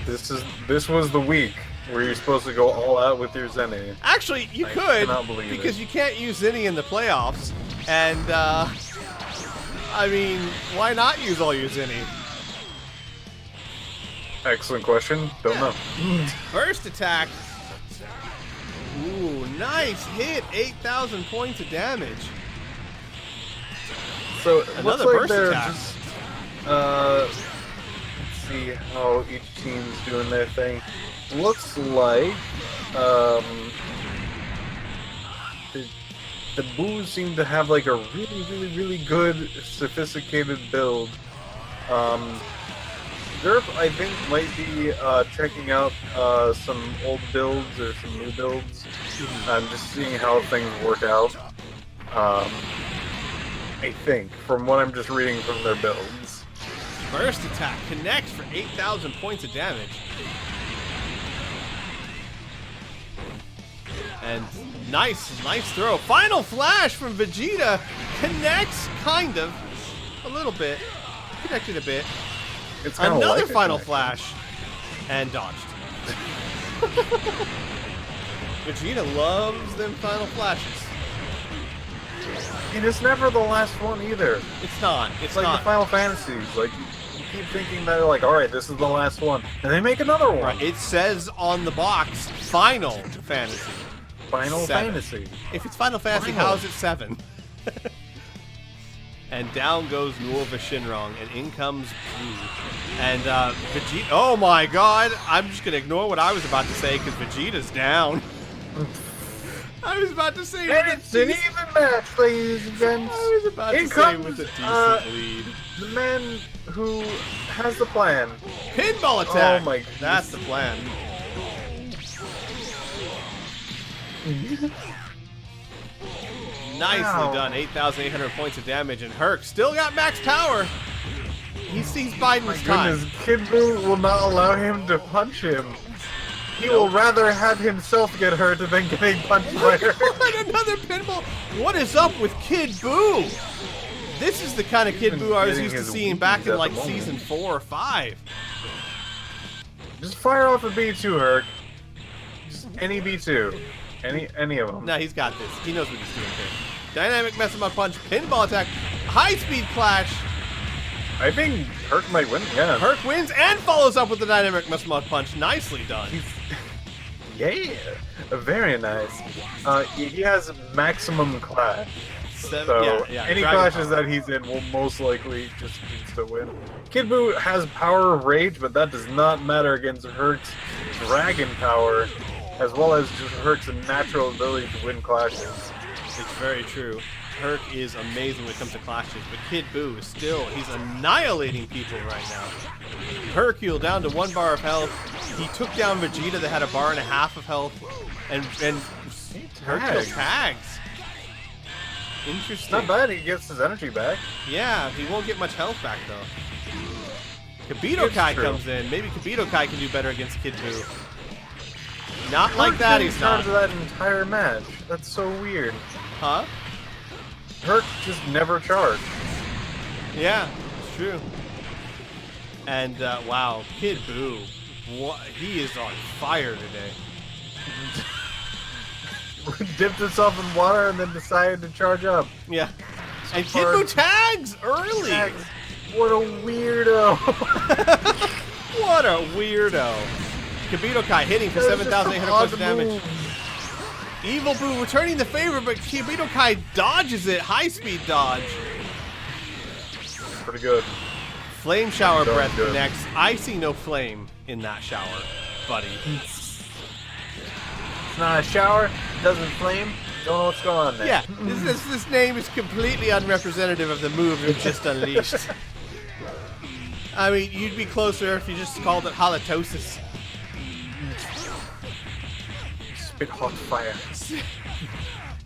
Speaker 2: This was the week where you're supposed to go all out with your Zenny.
Speaker 1: Actually, you could, because you can't use Zenny in the playoffs. And, I mean, why not use all your Zenny?
Speaker 2: Excellent question. Don't know.
Speaker 1: First attack. Ooh, nice hit. 8,000 points of damage.
Speaker 2: So it
Speaker 1: Another
Speaker 2: looks like
Speaker 1: burst
Speaker 2: they're
Speaker 1: attack.
Speaker 2: just, let's see how each team's doing their thing. Looks like the Boos seem to have like a really good, sophisticated build. Derp, I think, might be checking out some old builds or some new builds, and just seeing how things work out. I think, from what I'm just reading from their builds.
Speaker 1: Burst attack connects for 8,000 points of damage. And nice throw. Final flash from Vegeta connects, kind of, a little bit, connected a bit.
Speaker 2: It's kind of
Speaker 1: Another
Speaker 2: like
Speaker 1: final flash, and dodged. Vegeta loves them final flashes.
Speaker 2: And it's never the last one either.
Speaker 1: It's not. It's
Speaker 2: like
Speaker 1: not.
Speaker 2: the Final Fantasies. Like, you keep thinking that, like, alright, this is the last one. And they make another one.
Speaker 1: Right. It says on the box, Final Fantasy.
Speaker 2: Final
Speaker 1: 7.
Speaker 2: Fantasy.
Speaker 1: If it's Final Fantasy, how is it 7? And down goes Nuova Shinrong, and in comes Blue. And Vegeta. Oh my god! I'm just gonna ignore what I was about to say because Vegeta's down. I was about to say.
Speaker 2: And it's an even match, ladies and gents.
Speaker 1: I was about to say with a decent lead.
Speaker 2: The man who has the plan.
Speaker 1: Pinball attack!
Speaker 2: Oh my goodness.
Speaker 1: That's the plan. Nicely done. 8,800 points of damage, and Herc still got max power. He sees Biden's time.
Speaker 2: Goodness, Kid Buu will not allow him to punch him. He will rather have himself get hurt than getting punched by her.
Speaker 1: Another pinball. What is up with Kid Buu? This is the kind of Kid Buu I was used to seeing back in like season 4 or 5.
Speaker 2: Just fire off a B2, Herc. Just any B2. Any of them.
Speaker 1: No, he's got this. He knows what he's doing here. Dynamic mess him up punch, pinball attack, high speed clash.
Speaker 2: I think Herc might win. Yeah.
Speaker 1: Herc wins and follows up with the dynamic mess him up punch. Nicely done.
Speaker 2: Yeah, very nice. He has maximum clash. So any clashes that he's in will most likely just insta win. Kid Buu has power of rage, but that does not matter against Herc's dragon power, as well as just Herc's natural ability to win clashes.
Speaker 1: It's very true. Herc is amazing when it comes to clashes, but Kid Buu is still, he's annihilating people right now. Hercule down to 1 bar of health. He took down Vegeta that had a bar and a half of health, and Hercule tags. Interesting.
Speaker 2: Not bad, he gets his energy back.
Speaker 1: Yeah, he won't get much health back though. Kibito Kai comes in. Maybe Kibito Kai can do better against Kid Buu. Not like that, he's not.
Speaker 2: That entire match. That's so weird.
Speaker 1: Huh?
Speaker 2: Herc just never charged.
Speaker 1: Yeah, it's true. And wow, Kid Buu, he is on fire today.
Speaker 2: Dipped himself in water and then decided to charge up.
Speaker 1: Yeah. And Kid Buu tags early.
Speaker 2: What a weirdo.
Speaker 1: What a weirdo. Kibito Kai hitting for 7,800 points of damage. Evil Buu returning the favor, but Kibito Kai dodges it. High speed dodge.
Speaker 2: Pretty good.
Speaker 1: Flame shower breath connects. I see no flame in that shower, buddy.
Speaker 2: It's not a shower. It doesn't flame. Don't know what's going on there.
Speaker 1: Yeah, this name is completely unrepresentative of the move you just unleashed. I mean, you'd be closer if you just called it halitosis.
Speaker 2: Spit hot fire.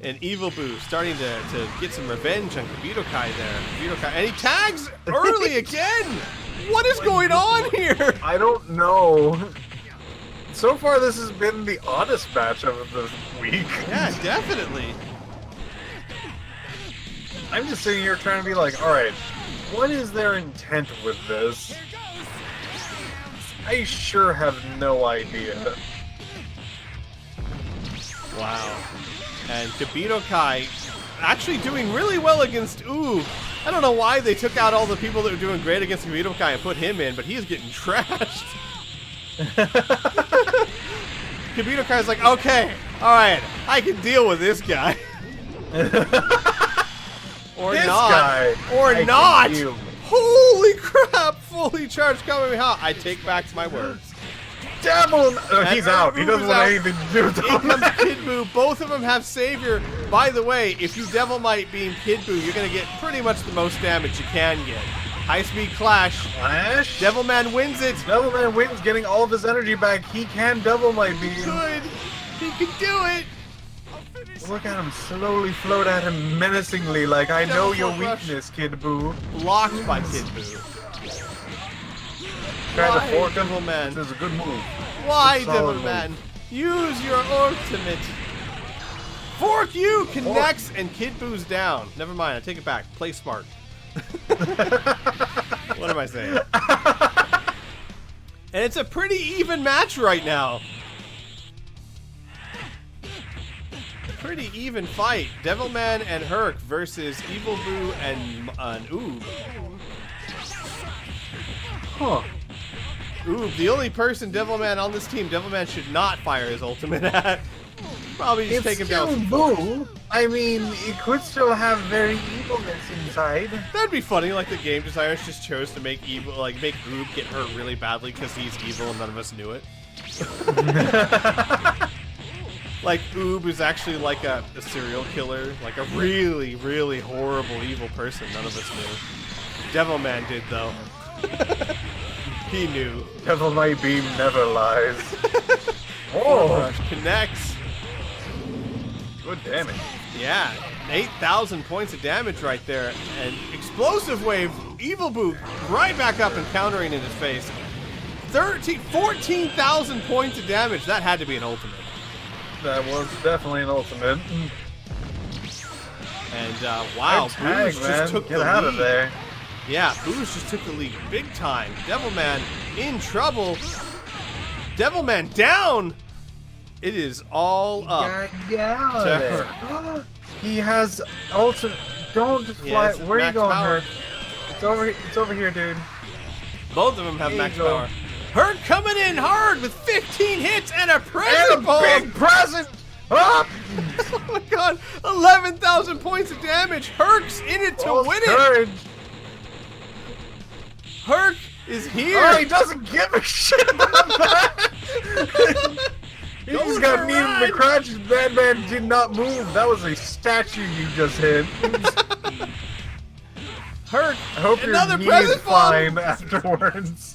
Speaker 1: And Evil Buu starting to get some revenge on Kibito Kai there. Kibito Kai, and he tags early again! What is going on here?
Speaker 2: I don't know. So far, this has been the oddest match of the week.
Speaker 1: Yeah, definitely.
Speaker 2: I'm just sitting here trying to be like, alright, what is their intent with this? I sure have no idea.
Speaker 1: Wow. And Kibito Kai actually doing really well against Ooh. I don't know why they took out all the people that were doing great against Kibito Kai and put him in, but he is getting trashed. Kibito Kai's like, okay, alright, I can deal with this guy. Or
Speaker 2: this
Speaker 1: not.
Speaker 2: Guy,
Speaker 1: or not. Holy crap, fully charged Kamehameha. I take back my words.
Speaker 2: Devil! He's out. He doesn't want anything to do with
Speaker 1: it. Here comes Kid Buu. Both of them have Savior. By the way, if you Devil Might beam Kid Buu, you're going to get pretty much the most damage you can get. High speed clash. Devilman wins it.
Speaker 2: Devilman wins, getting all of his energy back. He can Devil Might beam.
Speaker 1: Good. He can do it.
Speaker 2: Look at him slowly float at him menacingly, like I know your weakness, Kid Buu.
Speaker 1: Blocked by Kid Buu.
Speaker 2: Try to fork him.
Speaker 1: Devilman?
Speaker 2: This is a good move.
Speaker 1: Why, Devilman? Use your ultimate. Fork you connects and Kid Buu's down. Never mind, I take it back. Play smart. What am I saying? And it's a pretty even match right now. pretty even fight. Devilman and Herc versus Evil Boo and Oob.
Speaker 2: Huh.
Speaker 1: Oob, the only person Devilman on this team, Devilman should not fire his ultimate at. Probably just take him down.
Speaker 2: It's still Boo. I mean, it could still have very evilness inside.
Speaker 1: That'd be funny, like the game designers just chose to make evil, like make Oob get hurt really badly because he's evil and none of us knew it. Like Oob is actually like a serial killer, like a really, really horrible evil person none of us knew. Devilman did though. He knew.
Speaker 2: Devil May Beam never lies. Oh,
Speaker 1: Connects.
Speaker 2: good damage.
Speaker 1: Yeah, 8,000 points of damage right there. And Explosive Wave, Evil Boo right back up and countering in his face. 14,000 points of damage. That had to be an ultimate.
Speaker 2: That was definitely an ultimate.
Speaker 1: And wow,
Speaker 2: Tag,
Speaker 1: Booze
Speaker 2: man.
Speaker 1: just took
Speaker 2: Get
Speaker 1: the
Speaker 2: out
Speaker 1: lead.
Speaker 2: of there.
Speaker 1: Yeah, Booze just took the lead big time. Devilman in trouble. Devilman down. It is all up.
Speaker 2: Yeah. He has ultimate. Don't just fly.
Speaker 1: Yes,
Speaker 2: Where are you
Speaker 1: max
Speaker 2: going,
Speaker 1: power.
Speaker 2: Herc? It's over here, dude.
Speaker 1: Both of them have
Speaker 2: There
Speaker 1: max
Speaker 2: you go.
Speaker 1: power. Herc coming in hard with 15 hits and a
Speaker 2: And
Speaker 1: present
Speaker 2: a
Speaker 1: bomb.
Speaker 2: big present. Up.
Speaker 1: Oh my god, 11,000 points of damage. Herc's in it to
Speaker 2: False
Speaker 1: win it.
Speaker 2: courage.
Speaker 1: Herc is here.
Speaker 2: Oh, he doesn't give a shit about that. He
Speaker 1: Going
Speaker 2: just
Speaker 1: for
Speaker 2: got
Speaker 1: a
Speaker 2: kneed in the
Speaker 1: ride.
Speaker 2: crotch. That man did not move. That was a statue you just hit.
Speaker 1: Herc,
Speaker 2: I hope
Speaker 1: another
Speaker 2: your knee is
Speaker 1: present bomb.
Speaker 2: fine afterwards.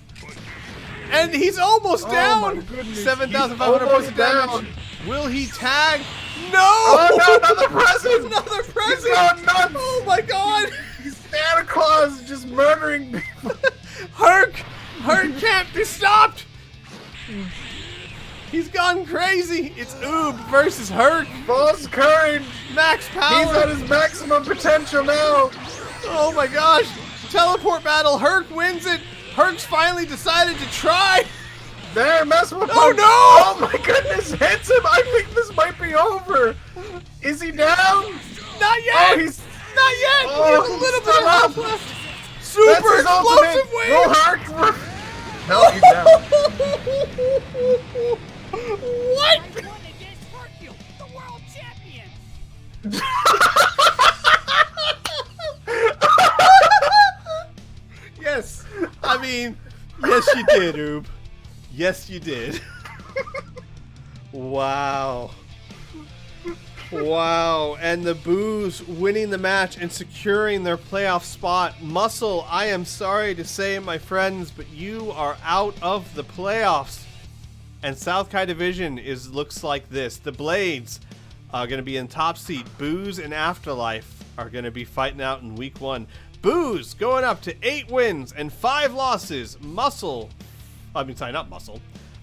Speaker 1: And he's almost
Speaker 2: Oh
Speaker 1: down.
Speaker 2: my goodness,
Speaker 1: 7,500
Speaker 2: he's
Speaker 1: points of damage.
Speaker 2: almost
Speaker 1: Will he tag? No!
Speaker 2: Oh no, another present!
Speaker 1: Another
Speaker 2: He's
Speaker 1: present!
Speaker 2: going nuts!
Speaker 1: Oh my god!
Speaker 2: Santa Claus is just murdering people.
Speaker 1: Herc can't be stopped! He's gone crazy! It's Oob versus Herc!
Speaker 2: False courage!
Speaker 1: Max power!
Speaker 2: He's at his maximum potential now!
Speaker 1: Oh my gosh! Teleport battle! Herc wins it! Herc's finally decided to try!
Speaker 2: There, mess with him!
Speaker 1: Oh no!
Speaker 2: Oh my goodness, hits him! I think this might be over! Is he down?
Speaker 1: Not yet!
Speaker 2: Oh, he's...
Speaker 1: Not yet!
Speaker 2: Oh,
Speaker 1: we have a
Speaker 2: he's
Speaker 1: little
Speaker 2: still
Speaker 1: bit of
Speaker 2: up.
Speaker 1: health left! Super
Speaker 2: That's his
Speaker 1: explosive
Speaker 2: ultimate!
Speaker 1: wave!
Speaker 2: Go Herc! No, he's down.
Speaker 1: What?
Speaker 3: I won against Hercule, the world champion!
Speaker 1: Yes. I mean, yes you did, Oob. Yes you did. Wow. Wow. And the Boos winning the match and securing their playoff spot. Muscle, I am sorry to say, my friends, but you are out of the playoffs. And South Kai Division looks like this. The Blades are going to be in top seat. Boos and Afterlife are going to be fighting out in week 1. Boos going up to 8 wins and 5 losses. Not Muscle.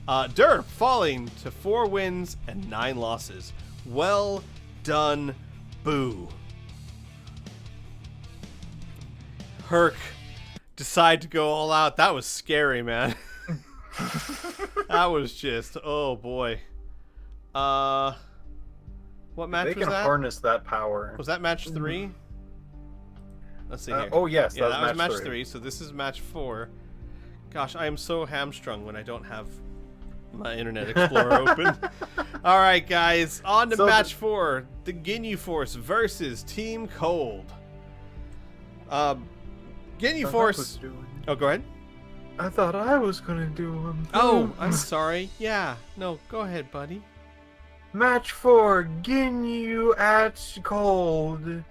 Speaker 1: Derp falling to 4 wins and 9 losses. Well done, Boo. Herc decide to go all out. That was scary, man. That was just, oh boy. What match
Speaker 2: They
Speaker 1: was
Speaker 2: can
Speaker 1: that?
Speaker 2: harness that power.
Speaker 1: Was that match 3? Let's see here.
Speaker 2: Oh yes,
Speaker 1: Yeah,
Speaker 2: that was match
Speaker 1: 3.
Speaker 2: 3.
Speaker 1: So this is match 4. Gosh, I am so hamstrung when I don't have my Internet Explorer open. All right, guys, on to
Speaker 2: So
Speaker 1: match 4. The Ginyu Force versus Team Cold. Ginyu Force. Oh, go ahead.
Speaker 2: I thought I was gonna do one.
Speaker 1: Oh, I'm sorry. Yeah. No, go ahead, buddy.
Speaker 2: Match 4, Ginyu at Cold.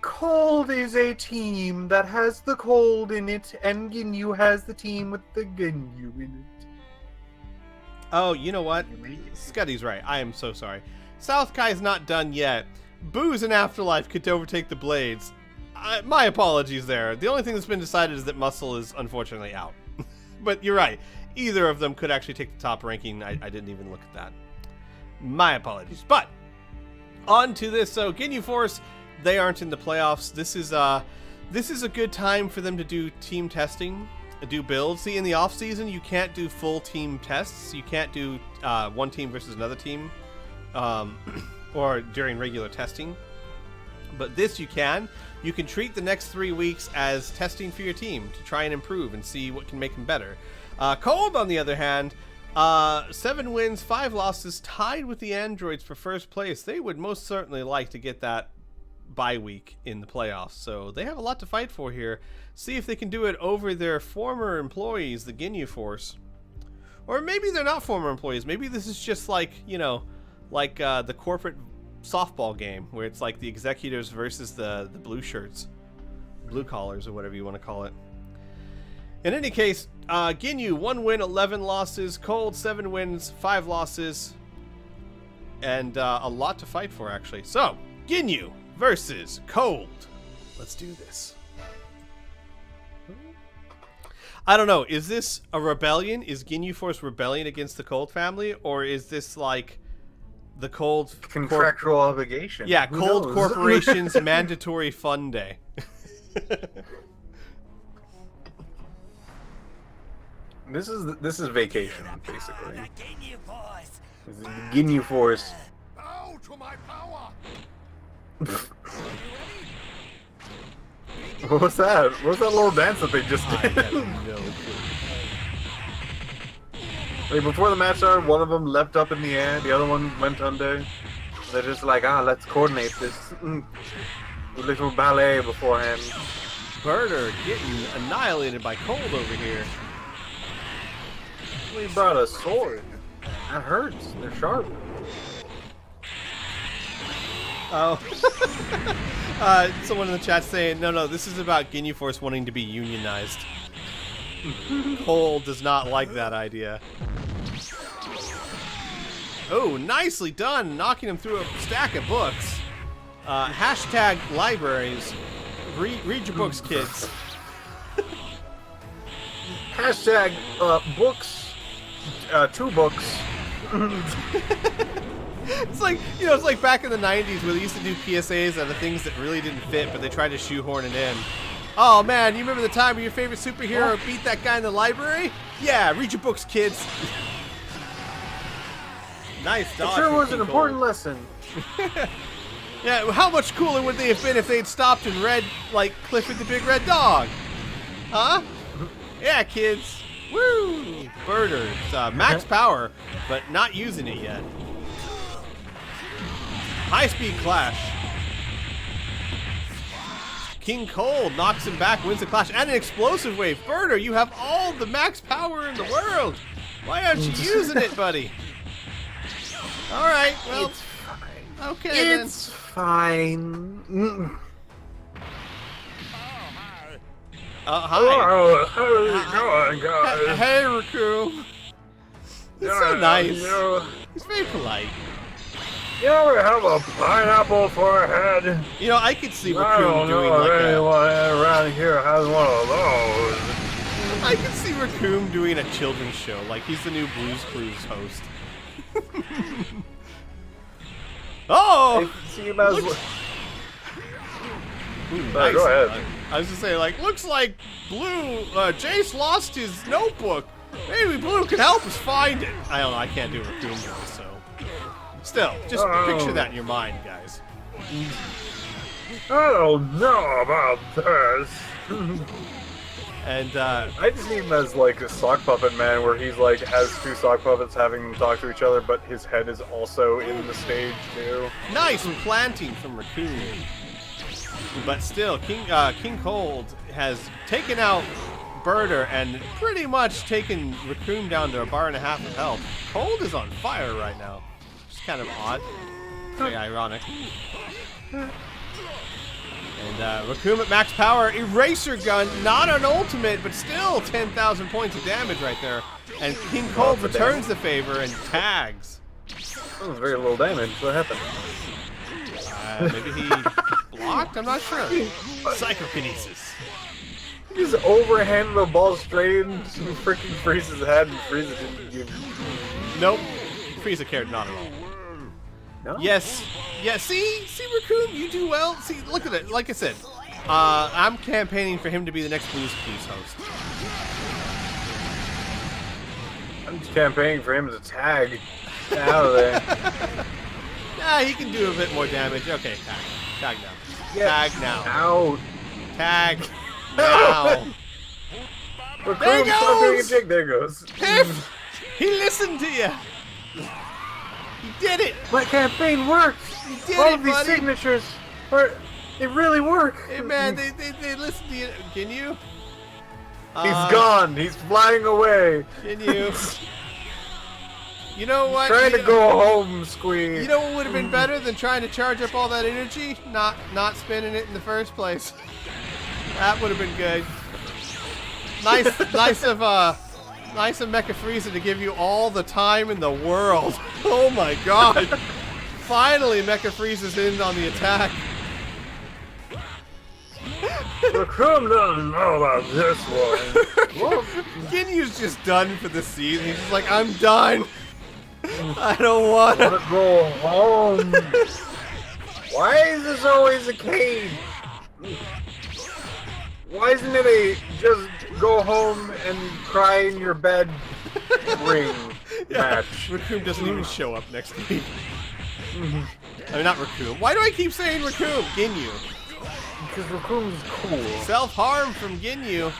Speaker 2: Cold is a team that has the Cold in it, and Ginyu has the team with the Ginyu in it.
Speaker 1: Oh, you know what? Scuddy's right. I am so sorry. South Kai's not done yet. Boos and Afterlife could overtake the Blades. My apologies there. The only thing that's been decided is that Muscle is unfortunately out. But you're right. Either of them could actually take the top ranking. I didn't even look at that. My apologies. But on to this. So Ginyu Force, they aren't in the playoffs. This is a good time for them to do team testing, do builds. See, in the off season, you can't do full team tests. You can't do one team versus another team. or during regular testing. But this you can. You can treat the next 3 weeks as testing for your team to try and improve and see what can make them better. Cold, on the other hand, 7 wins, 5 losses, tied with the androids for first place. They would most certainly like to get that bye week in the playoffs, so they have a lot to fight for here. See if they can do it over their former employees, the Ginyu Force. Or maybe they're not former employees. Maybe this is just like, you know, like the corporate softball game where it's like the executives versus the blue shirts, blue collars, or whatever you want to call it. In any case, Ginyu 1 win, 11 losses. Cold 7 wins, 5 losses, and a lot to fight for actually. So Ginyu versus Cold. Let's do this. I don't know. Is this a rebellion? Is Ginyu Force rebellion against the Cold family, or is this like the Cold
Speaker 2: contractual obligation?
Speaker 1: Yeah,
Speaker 2: Who
Speaker 1: Cold
Speaker 2: knows?
Speaker 1: Corporation's mandatory fun day.
Speaker 2: This is vacation, basically.
Speaker 3: The Ginyu Force.
Speaker 2: This is the Ginyu Force.
Speaker 3: Bow to my power.
Speaker 2: What was that? What was that little dance that they just
Speaker 1: I
Speaker 2: did?
Speaker 1: have no clue.
Speaker 2: Like before the match started, one of them leapt up in the air, the other one went under. They're just like, let's coordinate this little ballet beforehand.
Speaker 1: Birder getting annihilated by Cold over here.
Speaker 2: We brought a sword. That hurts. They're sharp.
Speaker 1: Oh. Someone in the chat saying, no, this is about Ginyu Force wanting to be unionized. Cold does not like that idea. Oh, nicely done, knocking him through a stack of books. Hashtag libraries. Read your books, kids.
Speaker 2: Hashtag books. 2 books.
Speaker 1: It's like, you know, it's like back in the 90s where they used to do PSAs out of things that really didn't fit, but they tried to shoehorn it in. Oh man, you remember the time when your favorite superhero beat that guy in the library? Yeah, read your books, kids. Nice dodge.
Speaker 2: It sure
Speaker 1: from
Speaker 2: was
Speaker 1: King
Speaker 2: an
Speaker 1: Cold.
Speaker 2: important lesson.
Speaker 1: Yeah, how much cooler would they have been if they'd stopped and read, like, Clifford the Big Red Dog? Huh? Yeah, kids. Woo! Birder. It's, max power, but not using it yet. High-speed clash. King Cold knocks him back, wins the clash, and an explosive wave. Birder, you have all the max power in the world. Why aren't you using it, buddy? All right, well,
Speaker 2: It's fine.
Speaker 1: okay
Speaker 2: It's fine.
Speaker 1: Hi.
Speaker 2: Oh, how's it going, guys?
Speaker 1: Hey, Raku. He's so nice. He's very polite.
Speaker 2: You ever have a pineapple for a head?
Speaker 1: You know, I could see
Speaker 2: I
Speaker 1: Raccoon
Speaker 2: don't
Speaker 1: doing
Speaker 2: know
Speaker 1: like
Speaker 2: if
Speaker 1: a.
Speaker 2: anyone around here has one of those.
Speaker 1: I could see Raccoon doing a children's show, like he's the new Blue's Clues host. Oh!
Speaker 2: I see him as...
Speaker 1: Looks- Ooh,
Speaker 2: Go
Speaker 1: nice.
Speaker 2: ahead.
Speaker 1: I was just saying, like, looks like Blue, Jace lost his notebook. Maybe Blue can help us find it. I don't know, I can't do a Raccoon voice, so. Still, just picture that in your mind, guys.
Speaker 2: I don't know about this.
Speaker 1: And,
Speaker 2: I just see him as like a sock puppet man, where he's like has 2 sock puppets having them talk to each other, but his head is also in the stage too.
Speaker 1: nice planting from Raccoon. But still, King Cold has taken out Birder and pretty much taken Raccoon down to a bar and a half of health. Cold is on fire right now. It's kind of odd. Very ironic. And Raccoon at max power. Eraser gun. Not an ultimate, but still 10,000 points of damage right there. And King Cold
Speaker 2: Lots of
Speaker 1: returns the favor and tags.
Speaker 2: That was very little damage. What happened?
Speaker 1: Maybe he blocked? I'm not sure. Psychokinesis.
Speaker 2: He just overhanded the ball straight into freaking Frieza's head, and Frieza didn't give.
Speaker 1: Nope. Frieza cared not at all.
Speaker 2: No?
Speaker 1: Yes. Yeah, see, Raccoon, you do well. See, look at it. Like I said, I'm campaigning for him to be the next Blue's Clues host.
Speaker 2: I'm just campaigning for him to tag. Get out of there.
Speaker 1: He can do a bit more damage. Okay, tag. Tag now.
Speaker 2: Yeah.
Speaker 1: Tag now.
Speaker 2: Out.
Speaker 1: Tag now.
Speaker 2: Raccoon,
Speaker 1: There he
Speaker 2: stop doing a
Speaker 1: goes!
Speaker 2: jig. There goes.
Speaker 1: Piff! He listened to you. He did it.
Speaker 2: My campaign worked.
Speaker 1: He did
Speaker 2: All
Speaker 1: it,
Speaker 2: of these
Speaker 1: buddy.
Speaker 2: signatures they really work.
Speaker 1: Hey, man, they listened to you. Can you?
Speaker 2: He's gone. He's flying away.
Speaker 1: Can you? You know what?
Speaker 2: Trying
Speaker 1: You
Speaker 2: to
Speaker 1: know-
Speaker 2: go home, Squeak.
Speaker 1: You know what would have been better than trying to charge up all that energy? Not spinning it in the first place. That would have been good. Nice of Mecha Frieza to give you all the time in the world. Oh my god. Finally Mecha Frieza's in on the attack.
Speaker 2: Raccoon doesn't know about this one.
Speaker 1: Ginyu's just done for the season. He's just like, I'm done. I don't want to.
Speaker 2: Wanna go home. Why is this always a cage? Why isn't it a just go home and cry in your bed ring match?
Speaker 1: Raccoon doesn't even show up next week. I mean, not Raccoon. Why do I keep saying Raccoon? Ginyu.
Speaker 2: Because Raccoon's cool.
Speaker 1: Self-harm from Ginyu.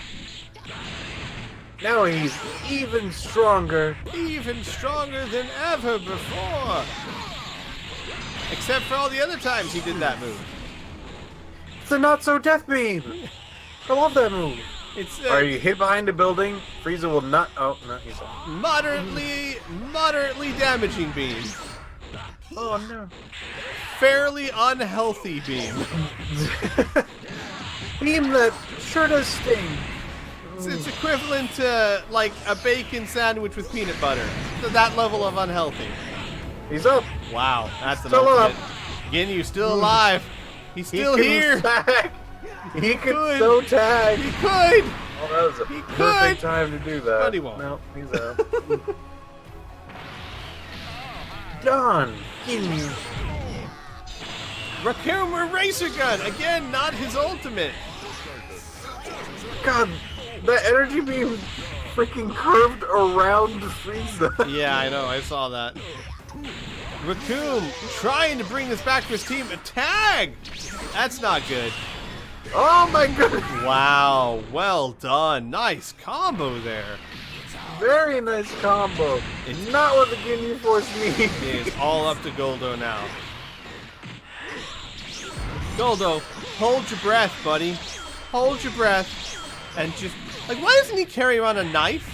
Speaker 2: Now he's even stronger.
Speaker 1: Even stronger than ever before. Except for all the other times he did that move.
Speaker 2: It's a not-so-death beam. I love that move.
Speaker 1: It's
Speaker 2: Are you hit behind a building? Frieza will not. Oh, no, he's off.
Speaker 1: moderately damaging beam.
Speaker 2: Oh, no.
Speaker 1: Fairly unhealthy beam.
Speaker 2: Beam that sure does sting.
Speaker 1: It's equivalent to like a bacon sandwich with peanut butter. To that level of unhealthy.
Speaker 2: He's up.
Speaker 1: Wow, that's an
Speaker 2: Still
Speaker 1: ultimate.
Speaker 2: up.
Speaker 1: Ginyu's still alive. He's still
Speaker 2: he
Speaker 1: here.
Speaker 2: can tag. He can
Speaker 1: could.
Speaker 2: so tag.
Speaker 1: He could.
Speaker 2: Oh, that was a
Speaker 1: He
Speaker 2: perfect
Speaker 1: could.
Speaker 2: time to do that.
Speaker 1: But he won't.
Speaker 2: No, he's out. Done. Ginyu.
Speaker 1: Raccoon Eraser Gun again, not his ultimate.
Speaker 2: God, that energy beam freaking curved around Frieza.
Speaker 1: Yeah, I know. I saw that. Raccoon trying to bring this back to his team. A tag. That's not good.
Speaker 2: Oh my goodness.
Speaker 1: Wow. Well done. Nice combo there.
Speaker 2: Very nice combo.
Speaker 1: It's-
Speaker 2: Not what the Ginyu Force needs.
Speaker 1: It is all up to Goldo now. Goldo, hold your breath, buddy. Hold your breath. And just, like, why doesn't he carry around a knife?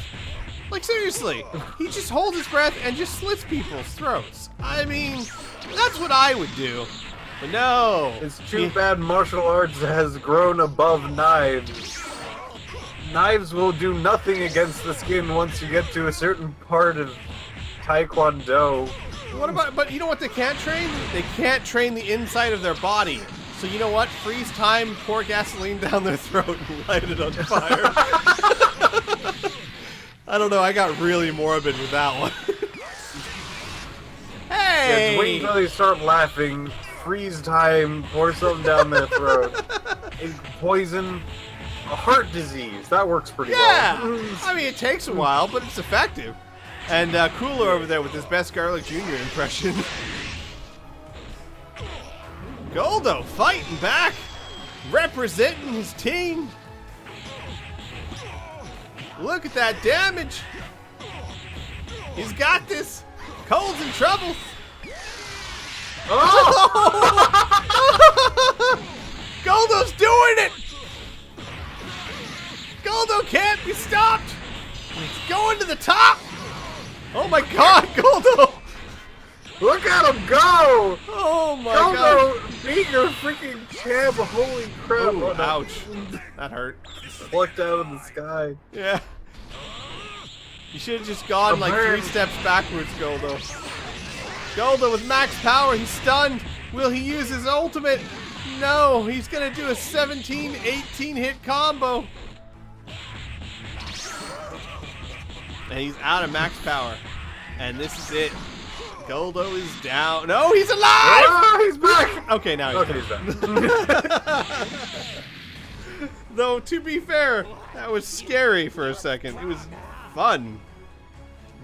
Speaker 1: Like, seriously. He just holds his breath and just slits people's throats. I mean, that's what I would do. But no.
Speaker 2: It's too bad martial arts has grown above knives. Knives will do nothing against the skin once you get to a certain part of Taekwondo.
Speaker 1: What about, but you know what they can't train? They can't train the inside of their body. So you know what? Freeze time, pour gasoline down their throat and light it on fire. I don't know, I got really morbid with that one.
Speaker 2: Yeah,
Speaker 1: Hey!
Speaker 2: just wait until they start laughing. Freeze time, pour something down their throat. Poison, a heart disease. That works pretty
Speaker 1: Yeah!
Speaker 2: well.
Speaker 1: I mean, it takes a while, but it's effective. And Cooler over there with his best Garlic Jr. impression. Goldo fighting back, representing his team. Look at that damage. He's got this. Cole's in trouble.
Speaker 2: Oh!
Speaker 1: Goldo's doing it. Goldo can't be stopped. He's going to the top. Oh my God, Goldo.
Speaker 2: Look at him go!
Speaker 1: Oh my God.
Speaker 2: Goldo, beat your freaking champ! Holy crap!
Speaker 1: Ooh,
Speaker 2: Oh, no.
Speaker 1: ouch. That hurt.
Speaker 2: Plucked out of the sky.
Speaker 1: Yeah. You should have just gone like 3 steps backwards, Goldo. Goldo with max power, he's stunned. Will he use his ultimate? No, he's gonna do a 17-18 hit combo. And he's out of max power. And this is it. Goldo is down. No, he's alive!
Speaker 2: Ah, he's back!
Speaker 1: Okay, now he's
Speaker 2: Okay,
Speaker 1: down.
Speaker 2: he's back.
Speaker 1: Though, to be fair, that was scary for a second. It was fun.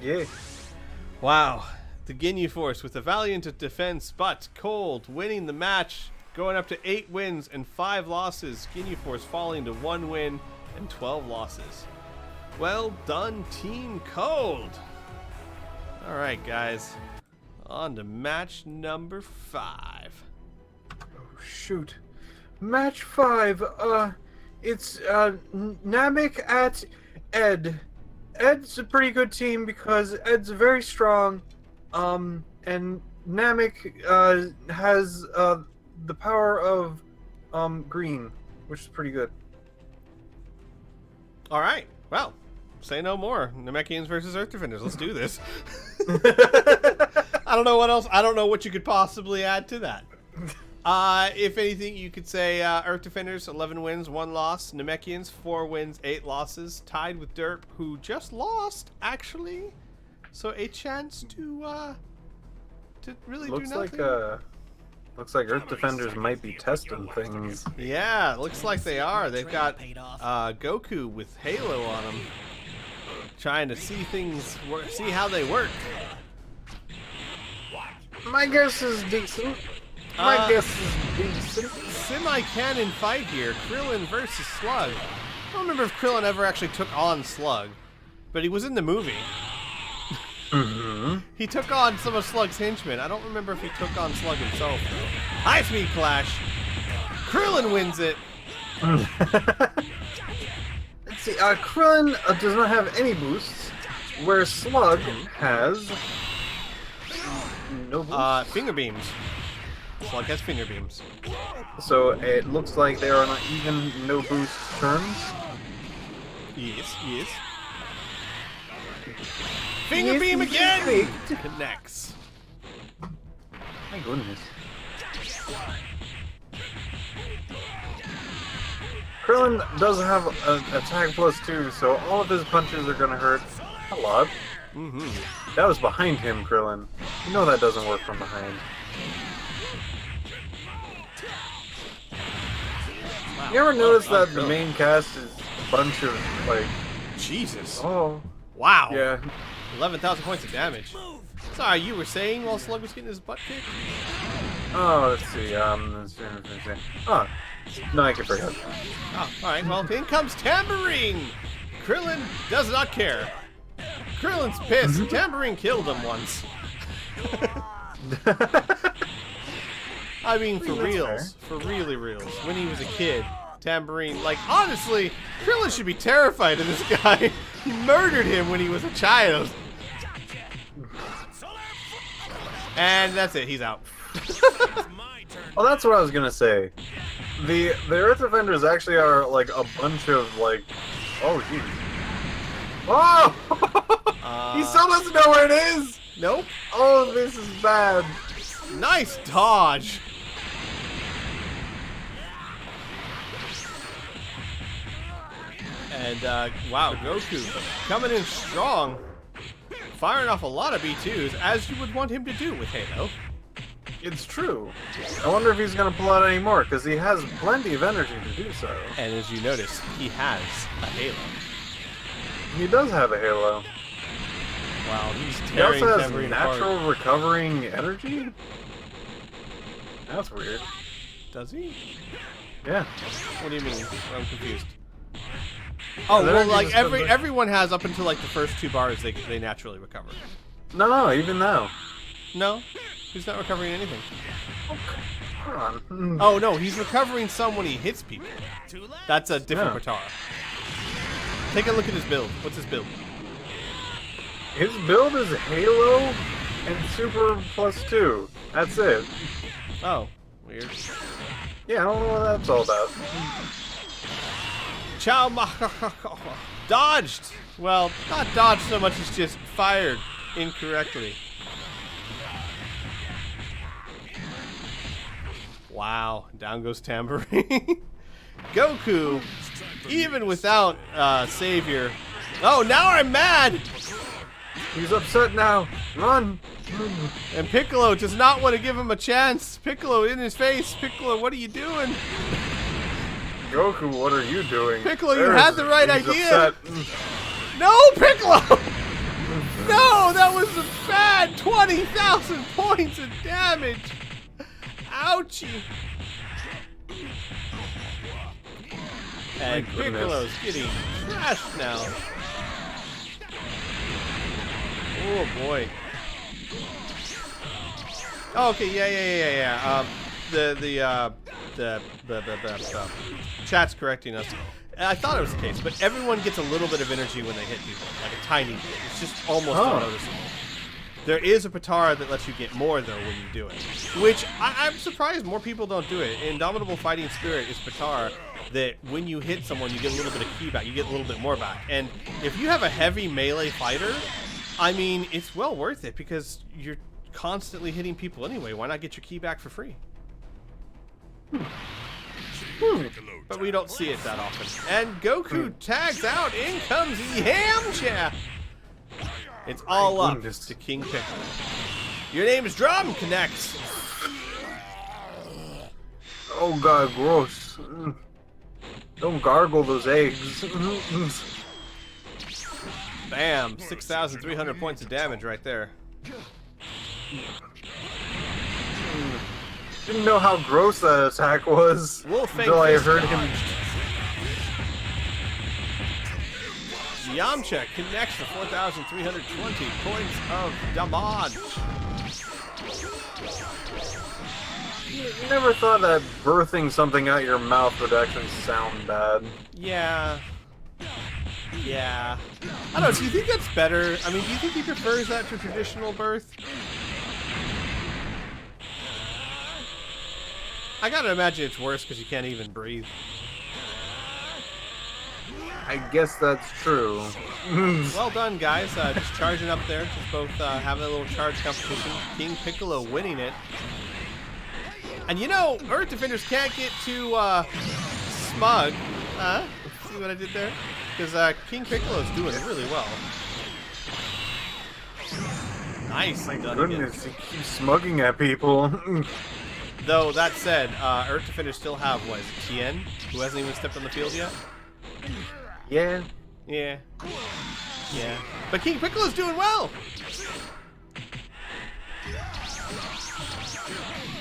Speaker 2: Yeah.
Speaker 1: Wow. The Ginyu Force with a valiant defense, but cold, winning the match, going up to 8 wins and 5 losses. Ginyu Force falling to 1 win and 12 losses. Well done, Team Cold. All right, guys. On to match number 5.
Speaker 2: Oh, shoot. Match 5. It's Namek at Ed. Ed's a pretty good team because Ed's very strong. And Namek has the power of green, which is pretty good.
Speaker 1: All right. Well, say no more. Namekians versus Earth Defenders. Let's do this. I don't know what else. I don't know what you could possibly add to that. If anything, you could say Earth Defenders 11 wins, 1 loss. Namekians 4 wins, 8 losses, tied with Derp, who just lost actually. So a chance to really do nothing.
Speaker 2: Looks like Earth Defenders might be testing things.
Speaker 1: Yeah, looks like they are. They've got Goku with Halo on them, trying to see things, see how they work.
Speaker 2: My guess is decent. My guess is decent.
Speaker 1: Semi-canon fight here. Krillin versus Slug. I don't remember if Krillin ever actually took on Slug, but he was in the movie.
Speaker 2: Mm-hmm.
Speaker 1: He took on some of Slug's henchmen. I don't remember if he took on Slug himself, though. High-speed clash. Krillin wins it.
Speaker 2: Let's see. Krillin does not have any boosts, where Slug has no boosts.
Speaker 1: Finger beams. Slug has finger beams.
Speaker 2: So it looks like they are on even no boost terms.
Speaker 1: Yes, yes. Finger beam again! Connects.
Speaker 2: My goodness. Krillin does have an attack +2, so all of his punches are gonna hurt a lot.
Speaker 1: Mm-hmm.
Speaker 2: That was behind him, Krillin. You know that doesn't work from behind.
Speaker 1: Wow.
Speaker 2: You ever notice that the main cast is a bunch of, like...
Speaker 1: Jesus.
Speaker 2: Oh.
Speaker 1: Wow.
Speaker 2: Yeah.
Speaker 1: 11,000 points of damage. Sorry, you were saying while Slug was getting his butt kicked?
Speaker 2: Oh, let's see. Oh, no, I can forget.
Speaker 1: Oh, alright, well, in comes Tambourine! Krillin does not care. Krillin's pissed. Tambourine killed him once. I mean, for reals. For really reals. When he was a kid, Tambourine, like, honestly, Krillin should be terrified of this guy. He murdered him when he was a child. And that's it, he's out.
Speaker 2: Oh, that's what I was gonna say. The Earth Defenders actually are like a bunch of like, oh jeez. Oh! He still doesn't know where it is.
Speaker 1: Nope.
Speaker 2: Oh, this is bad.
Speaker 1: Nice dodge. And wow, Goku coming in strong, firing off a lot of B2s, as you would want him to do with Halo.
Speaker 2: It's true. I wonder if he's gonna pull out any more, because he has plenty of energy to do so.
Speaker 1: And as you notice, he has a Halo.
Speaker 2: He does have a Halo.
Speaker 1: Wow, he's
Speaker 2: He
Speaker 1: tearing
Speaker 2: also has
Speaker 1: Tambourine
Speaker 2: natural
Speaker 1: apart.
Speaker 2: recovering energy? That's weird.
Speaker 1: Does he?
Speaker 2: Yeah.
Speaker 1: What do you mean? I'm confused. Oh, well, like everyone has up until like the first 2 bars they naturally recover.
Speaker 2: No, even now.
Speaker 1: No, he's not recovering anything.
Speaker 2: Oh, come on.
Speaker 1: Oh no, he's recovering some when he hits people. That's a different Potara. Take a look at his build. What's his build?
Speaker 2: His build is Halo and Super +2. That's it.
Speaker 1: Oh, weird.
Speaker 2: Yeah, I don't know what that's all about.
Speaker 1: Chow dodged. Well, not dodged so much as just fired incorrectly. Wow, down goes Tambourine. Goku, even without Savior. Oh, now I'm mad.
Speaker 2: He's upset now. Run.
Speaker 1: And Piccolo does not want to give him a chance. Piccolo in his face. Piccolo, what are you doing?
Speaker 2: Goku, what are you doing?
Speaker 1: Piccolo, you had the right
Speaker 2: he's
Speaker 1: idea.
Speaker 2: Upset.
Speaker 1: No, Piccolo! No, that was a bad 20,000 points of damage. Ouchie. And Piccolo's getting trashed now. Oh boy. Oh, okay, yeah. The chat's correcting us. I thought it was the case, but everyone gets a little bit of energy when they hit people, like a tiny bit. It's just almost unnoticeable. There is a Patara that lets you get more, though, when you do it. Which, I'm surprised more people don't do it. Indomitable Fighting Spirit is Patara that when you hit someone, you get a little bit of ki back. You get a little bit more back. And if you have a heavy melee fighter, I mean, it's well worth it because you're constantly hitting people anyway. Why not get your ki back for free? But we don't see it that often. And Goku tags out. In comes Yamcha. It's all up to King Piccolo. Your name is Drum connects.
Speaker 2: Oh god, gross. Don't gargle those eggs.
Speaker 1: Bam, 6,300 points of damage right there.
Speaker 2: Didn't know how gross that attack was until I heard him.
Speaker 1: Yamcha connects for 4,320 points of damage.
Speaker 2: Never thought that birthing something out your mouth would actually sound bad.
Speaker 1: Yeah. I don't know, do you think that's better? I mean, do you think he prefers that to traditional birth? I gotta imagine it's worse because you can't even breathe.
Speaker 2: I guess that's true.
Speaker 1: Well done, guys. Just charging up there. Just both having a little charge competition. King Piccolo winning it. And you know, Earth Defenders can't get too smug. See what I did there? Because King Piccolo's doing really well. Nice.
Speaker 2: My goodness, he keeps smugging at people.
Speaker 1: Though, that said, Earth Defenders still have, what is it, Tien? Who hasn't even stepped on the field yet?
Speaker 2: Yeah.
Speaker 1: But King Piccolo's doing well!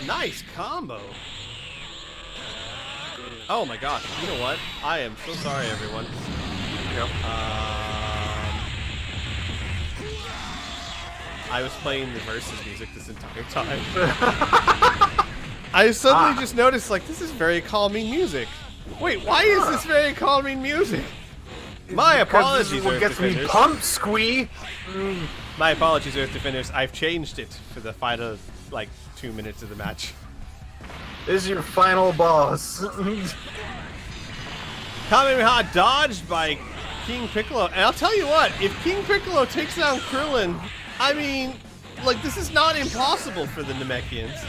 Speaker 1: Nice combo! Oh my gosh, you know what? I am so sorry, everyone.
Speaker 2: Yep.
Speaker 1: I was playing the Versus music this entire time. I suddenly just noticed, like, this is very calming music. Wait, why is this very calming music? My apologies,
Speaker 2: this is what
Speaker 1: Earth
Speaker 2: gets
Speaker 1: Defenders.
Speaker 2: me pumped, Squee.
Speaker 1: My apologies, Earth Defenders. I've changed it for the final, like, 2 minutes of the match.
Speaker 2: This is your final boss.
Speaker 1: Kamehameha dodged by King Piccolo. And I'll tell you what, if King Piccolo takes down Krillin, I mean, like, this is not impossible for the Namekians.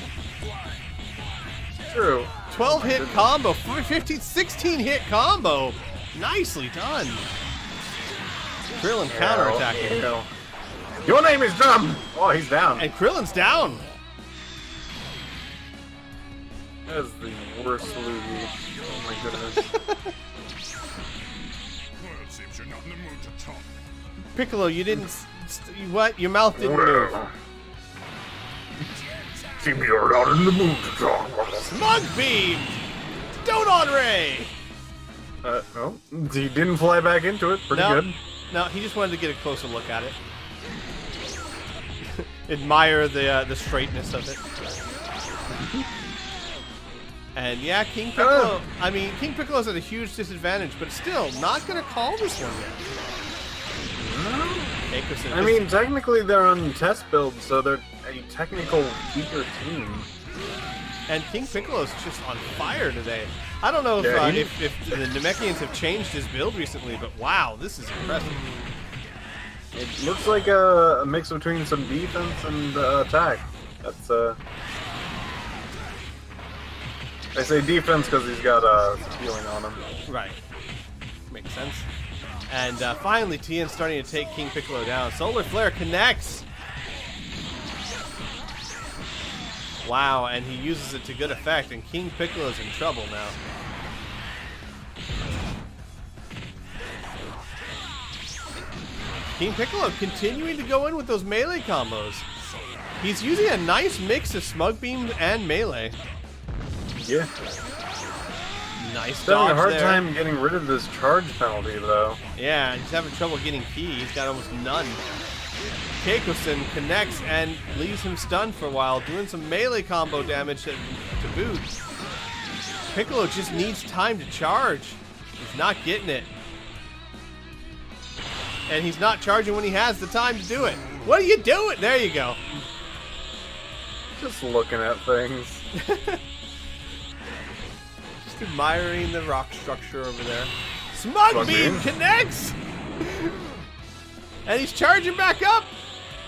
Speaker 2: True.
Speaker 1: 12-hit combo, 16-hit combo. Nicely done. Krillin counterattacking.
Speaker 2: Your name is Drum. Oh, he's down.
Speaker 1: And Krillin's down.
Speaker 2: That's the worst Luigi. Oh my goodness.
Speaker 4: Well, it seems you're not in the mood to talk.
Speaker 1: Piccolo, you didn't... what? Your mouth didn't move.
Speaker 2: Seems you're not in the mood to talk.
Speaker 1: Smug Beam! Dodon Ray!
Speaker 2: No. He didn't fly back into it. Pretty good.
Speaker 1: No, he just wanted to get a closer look at it. Admire the straightness of it. And yeah, King Piccolo, I mean, King Piccolo's at a huge disadvantage, but still, not going to call this one yet.
Speaker 2: I mean, technically they're on test build, so they're a technical weaker team.
Speaker 1: And King Piccolo's just on fire today. I don't know if, if the Namekians have changed his build recently, but wow, this is impressive.
Speaker 2: It looks like a mix between some defense and attack. That's I say defense because he's got healing on him.
Speaker 1: Right. Makes sense. And finally, Tien's starting to take King Piccolo down. Solar Flare connects! Wow, and he uses it to good effect, and King Piccolo's in trouble now. King Piccolo continuing to go in with those melee combos. He's using a nice mix of Smug Beam and melee.
Speaker 2: Yeah.
Speaker 1: Nice
Speaker 2: He's having
Speaker 1: dodge
Speaker 2: a hard
Speaker 1: there.
Speaker 2: time getting rid of this charge penalty, though.
Speaker 1: Yeah, he's having trouble getting ki. He's got almost none. Keikosen connects and leaves him stunned for a while, doing some melee combo damage to boot. Piccolo just needs time to charge. He's not getting it. And he's not charging when he has the time to do it. What are you doing? There you go.
Speaker 2: Just looking at things.
Speaker 1: Just admiring the rock structure over there. Smug Beam connects! And he's charging back up!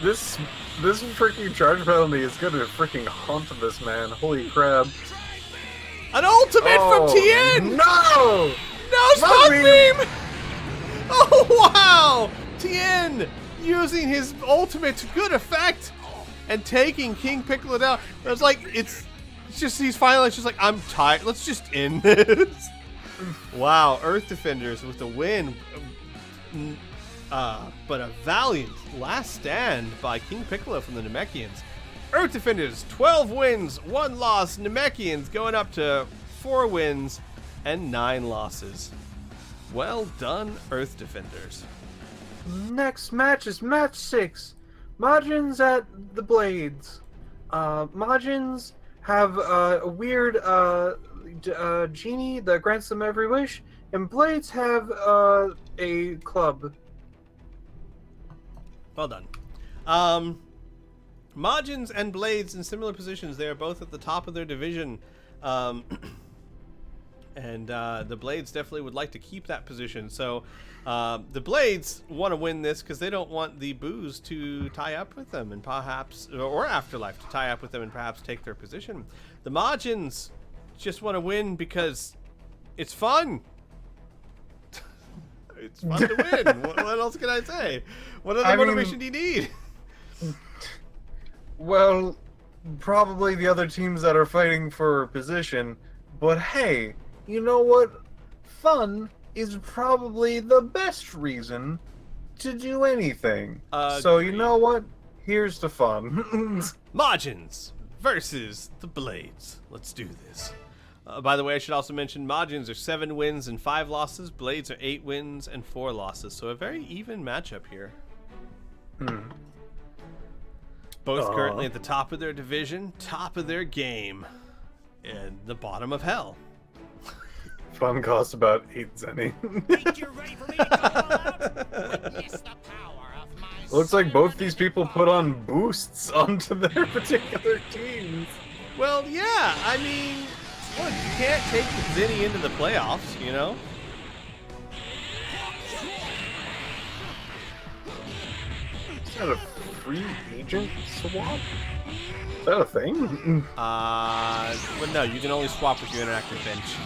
Speaker 2: This freaking charge penalty is gonna freaking haunt this man. Holy crap.
Speaker 1: An ultimate from Tien!
Speaker 2: No!
Speaker 1: No Smug
Speaker 2: Smug
Speaker 1: Beam!
Speaker 2: Beam!
Speaker 1: Oh wow! Tien using his ultimate to good effect and taking King Piccolo down. It's like it's just he's finally just like, I'm tired. Let's just end this. Wow, Earth Defenders with the win. But a valiant last stand by King Piccolo from the Namekians. Earth Defenders, 12 wins, 1 loss. Namekians going up to 4 wins and 9 losses. Well done, Earth Defenders.
Speaker 2: Next match is match 6. Majins at the Blades. Majins have a weird genie that grants them every wish, and Blades have a club.
Speaker 1: Well done. Majins and Blades in similar positions. They are both at the top of their division. And the Blades definitely would like to keep that position. So the Blades want to win this because they don't want the Boos to tie up with them and perhaps, or Afterlife to tie up with them and perhaps take their position. The Majins just want to win because it's fun. It's fun to win. What else can I say? What other motivation do you need?
Speaker 2: Well, probably the other teams that are fighting for position, but hey, you know what? Fun is probably the best reason to do anything. So you know what? Here's the fun.
Speaker 1: Majins versus the Blades. Let's do this. By the way, I should also mention Majins are 7 wins and 5 losses. Blades are 8 wins and 4 losses. So a very even matchup here. Both currently at the top of their division, top of their game, and the bottom of hell.
Speaker 2: Fun costs about 8 zenny.
Speaker 3: Think you're ready for me to call out? Witness the power of my
Speaker 2: Looks like both these people put on boosts onto their particular teams.
Speaker 1: Well, yeah, I mean, look, you can't take Zinni into the playoffs, you know?
Speaker 2: Is that a free agent swap? Is that a thing?
Speaker 1: But no, you can only swap with your interactive bench.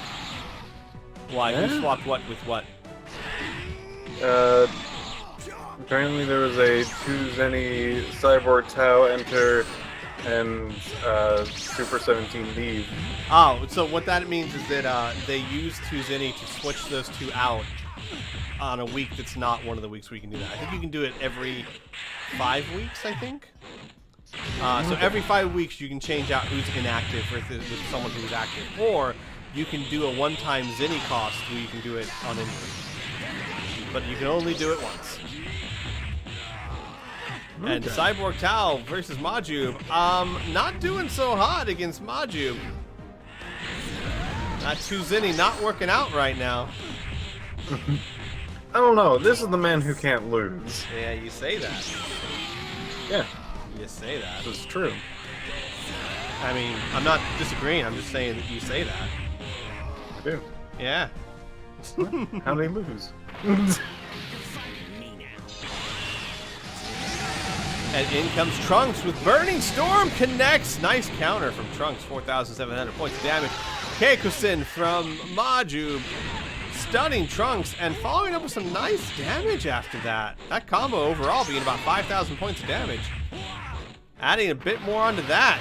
Speaker 1: Why? You swapped what with what?
Speaker 2: Apparently there was a 2 zenny Cyborg Tau enter and Super 17 leave.
Speaker 1: Oh, so what that means is that they use 2 Zinni to switch those 2 out on a week that's not one of the weeks we can do that. I think you can do it every 5 weeks, I think. So every 5 weeks you can change out who's inactive with someone who's active. Or you can do a one-time Zinni cost where you can do it on any week. But you can only do it once. Okay. And Cyborg Tau versus Majub. Not doing so hot against Majub. That 2 Zinni not working out right now.
Speaker 2: I don't know. This is the man who can't lose.
Speaker 1: Yeah, you say that.
Speaker 2: Yeah,
Speaker 1: You say that.
Speaker 2: it's true.
Speaker 1: I mean, I'm not disagreeing. I'm just saying that you say that.
Speaker 2: I do.
Speaker 1: Yeah.
Speaker 2: How'd they lose?
Speaker 1: And in comes Trunks with Burning Storm connects. Nice counter from Trunks. 4,700 points of damage. Keikosen from Majub stunning Trunks and following up with some nice damage after that. That combo overall being about 5,000 points of damage. Adding a bit more onto that.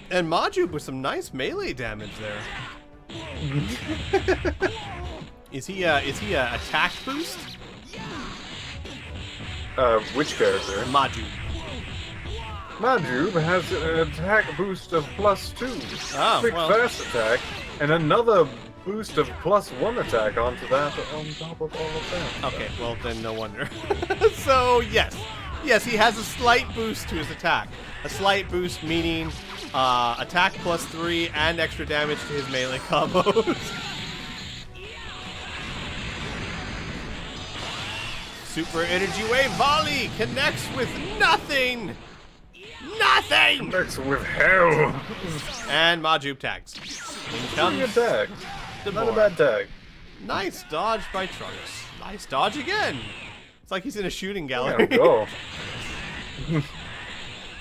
Speaker 1: And Majub with some nice melee damage there. Is he a attack boost?
Speaker 2: Which character?
Speaker 1: Majin.
Speaker 2: Majub has an attack boost of +2.
Speaker 1: Oh,
Speaker 2: Quick
Speaker 1: well.
Speaker 2: fast attack, and another boost of +1 attack onto that on top of all of that.
Speaker 1: Okay, well then no wonder. So yes, he has a slight boost to his attack. A slight boost meaning attack +3 and extra damage to his melee combos. Super energy wave volley connects with nothing. Nothing.
Speaker 2: Connects with hell.
Speaker 1: And Majub tags. In
Speaker 2: Pretty
Speaker 1: comes
Speaker 2: good tag.
Speaker 1: the
Speaker 2: Not a
Speaker 1: board.
Speaker 2: bad tag.
Speaker 1: Nice dodge by Trunks. Nice dodge again. It's like he's in a shooting
Speaker 2: Yeah,
Speaker 1: gallery.
Speaker 2: go.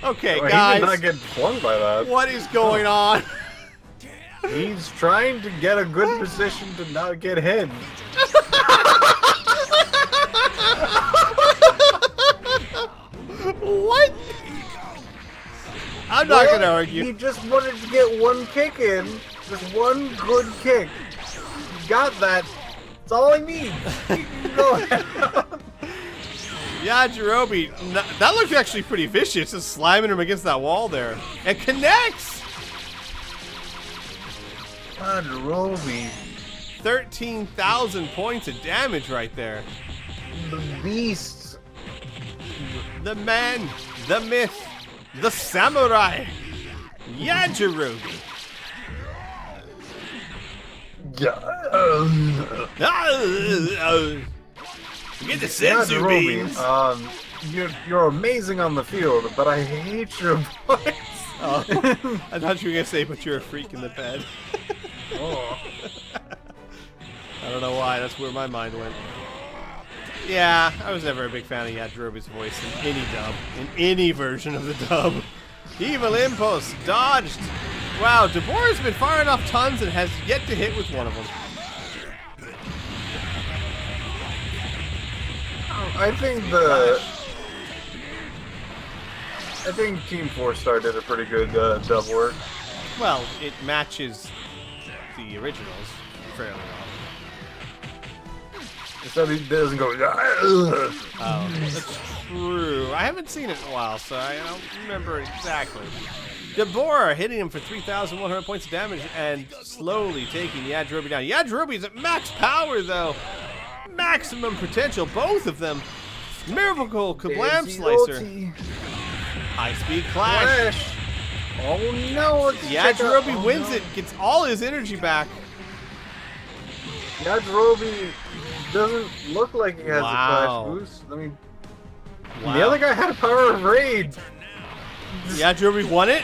Speaker 1: Okay,
Speaker 2: Well, he
Speaker 1: guys.
Speaker 2: did not get flung by that.
Speaker 1: What is going on?
Speaker 2: He's trying to get a good position to not get hit.
Speaker 1: What? I'm not gonna argue.
Speaker 2: He just wanted to get one kick in. Just one good kick. He got that. That's all he needs. He can go ahead.
Speaker 1: Yeah, Jirobe. That looked actually pretty vicious, just slamming him against that wall there. And connects!
Speaker 2: Roby,
Speaker 1: 13,000 points of damage right there.
Speaker 2: the beast.
Speaker 1: The man, the myth, the samurai. Yeah, Jirobe. Get the sensu
Speaker 2: Roby,
Speaker 1: beans.
Speaker 2: you're amazing on the field, but I hate your voice.
Speaker 1: Oh, I thought you were gonna say, but you're a freak in the bed.
Speaker 2: Oh.
Speaker 1: I don't know why, that's where my mind went. Yeah, I was never a big fan of Yajirobe's voice in any dub. In any version of the dub. Evil Impulse, dodged! Wow, Deborah's been firing off tons and has yet to hit with one of them.
Speaker 2: I think Team 4-Star did a pretty good dub work.
Speaker 1: Well, it matches the originals fairly well.
Speaker 2: Except he doesn't go.
Speaker 1: Oh, that's true. I haven't seen it in a while, so I don't remember exactly. Deborah hitting him for 3,100 points of damage and slowly taking Yajirobe down. Yajirobe's at max power, though. Maximum potential, both of them. Miracle Kablam Slicer. High speed clash.
Speaker 2: Flash. Oh no!
Speaker 1: Yajirobe wins it, gets all his energy back.
Speaker 2: Yajirobe doesn't look like he has
Speaker 1: Wow.
Speaker 2: a flash boost. I mean,
Speaker 1: Wow.
Speaker 2: the other guy had a power of raid.
Speaker 1: Yajirobe won it.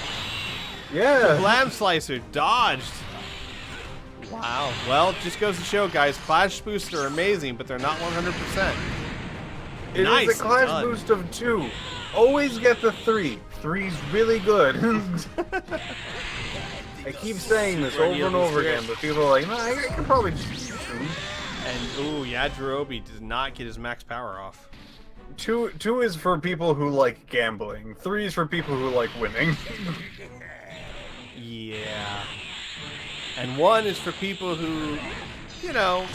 Speaker 2: Yeah.
Speaker 1: Kablam Slicer dodged. Wow. Well, it just goes to show, guys, clash boosts are amazing, but they're not 100%.
Speaker 2: It
Speaker 1: Nice
Speaker 2: is a clash
Speaker 1: done.
Speaker 2: boost of 2. Always get the 3. 3's really good. I keep saying this over and over again, but people are like, no, I can probably just use 2.
Speaker 1: And ooh, Yajirobe does not get his max power off.
Speaker 2: 2 is for people who like gambling. 3 is for people who like winning.
Speaker 1: Yeah. And 1 is for people who, you know,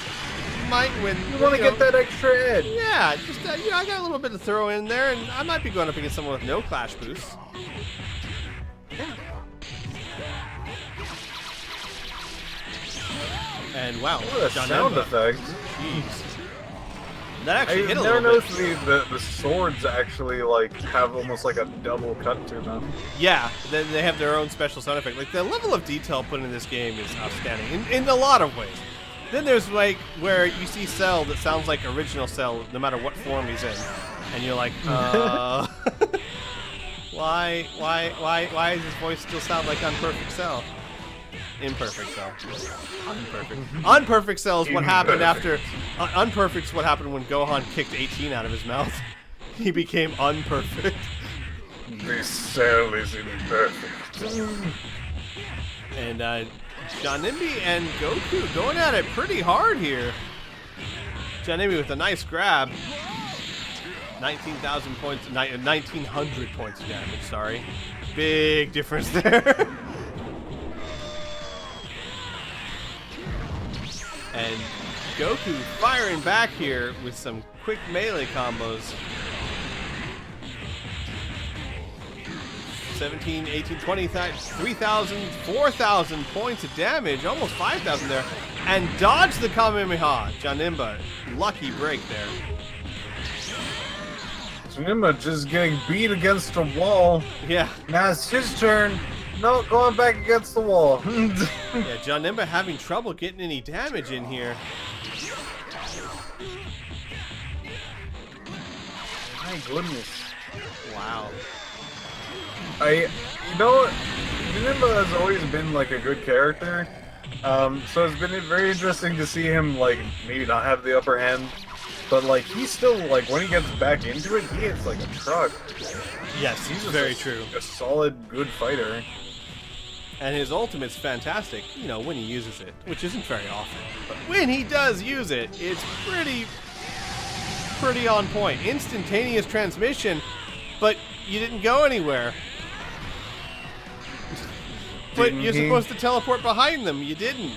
Speaker 1: might win.
Speaker 2: You want to get that extra edge.
Speaker 1: Yeah, just you know, I got a little bit to throw in there, and I might be going up against someone with no clash boost. And wow,
Speaker 2: What a
Speaker 1: John
Speaker 2: sound
Speaker 1: Emba.
Speaker 2: effect.
Speaker 1: Jeez. That actually
Speaker 2: I've
Speaker 1: hit a
Speaker 2: never
Speaker 1: little bit.
Speaker 2: noticed the swords actually like have almost like a double cut to them.
Speaker 1: Yeah, then they have their own special sound effect. Like the level of detail put in this game is outstanding in a lot of ways. Then there's like where you see Cell that sounds like original Cell, no matter what form he's in, and you're like, why does his voice still sound like Unperfect Cell? Imperfect Cell. Unperfect. Unperfect Cell is what happened after. Unperfect's what happened when Gohan kicked 18 out of his mouth. He became unperfect.
Speaker 2: This cell is imperfect.
Speaker 1: And Janimbi and Goku going at it pretty hard here. Janimbi with a nice grab. 19,000 points, 1,900 points of damage, sorry. Big difference there. And Goku firing back here with some quick melee combos. 17, 18, 20, 3,000, 4,000 points of damage, almost 5,000 there, and dodge the Kamehameha. Janemba, lucky break there.
Speaker 2: Janemba just getting beat against a wall.
Speaker 1: Yeah.
Speaker 2: Now it's his turn. No, going back against the wall.
Speaker 1: Yeah, Janemba having trouble getting any damage in here.
Speaker 2: My goodness.
Speaker 1: Wow.
Speaker 2: You know what? Janemba has always been like a good character. So it's been very interesting to see him like maybe not have the upper hand, but like he's still like when he gets back into it, he hits like a truck.
Speaker 1: Yes, he's very true.
Speaker 2: A solid, good fighter.
Speaker 1: And his ultimate's fantastic, you know, when he uses it, which isn't very often. But when he does use it, it's pretty on point. Instantaneous transmission, but you didn't go anywhere. But you're supposed to teleport behind them. You didn't.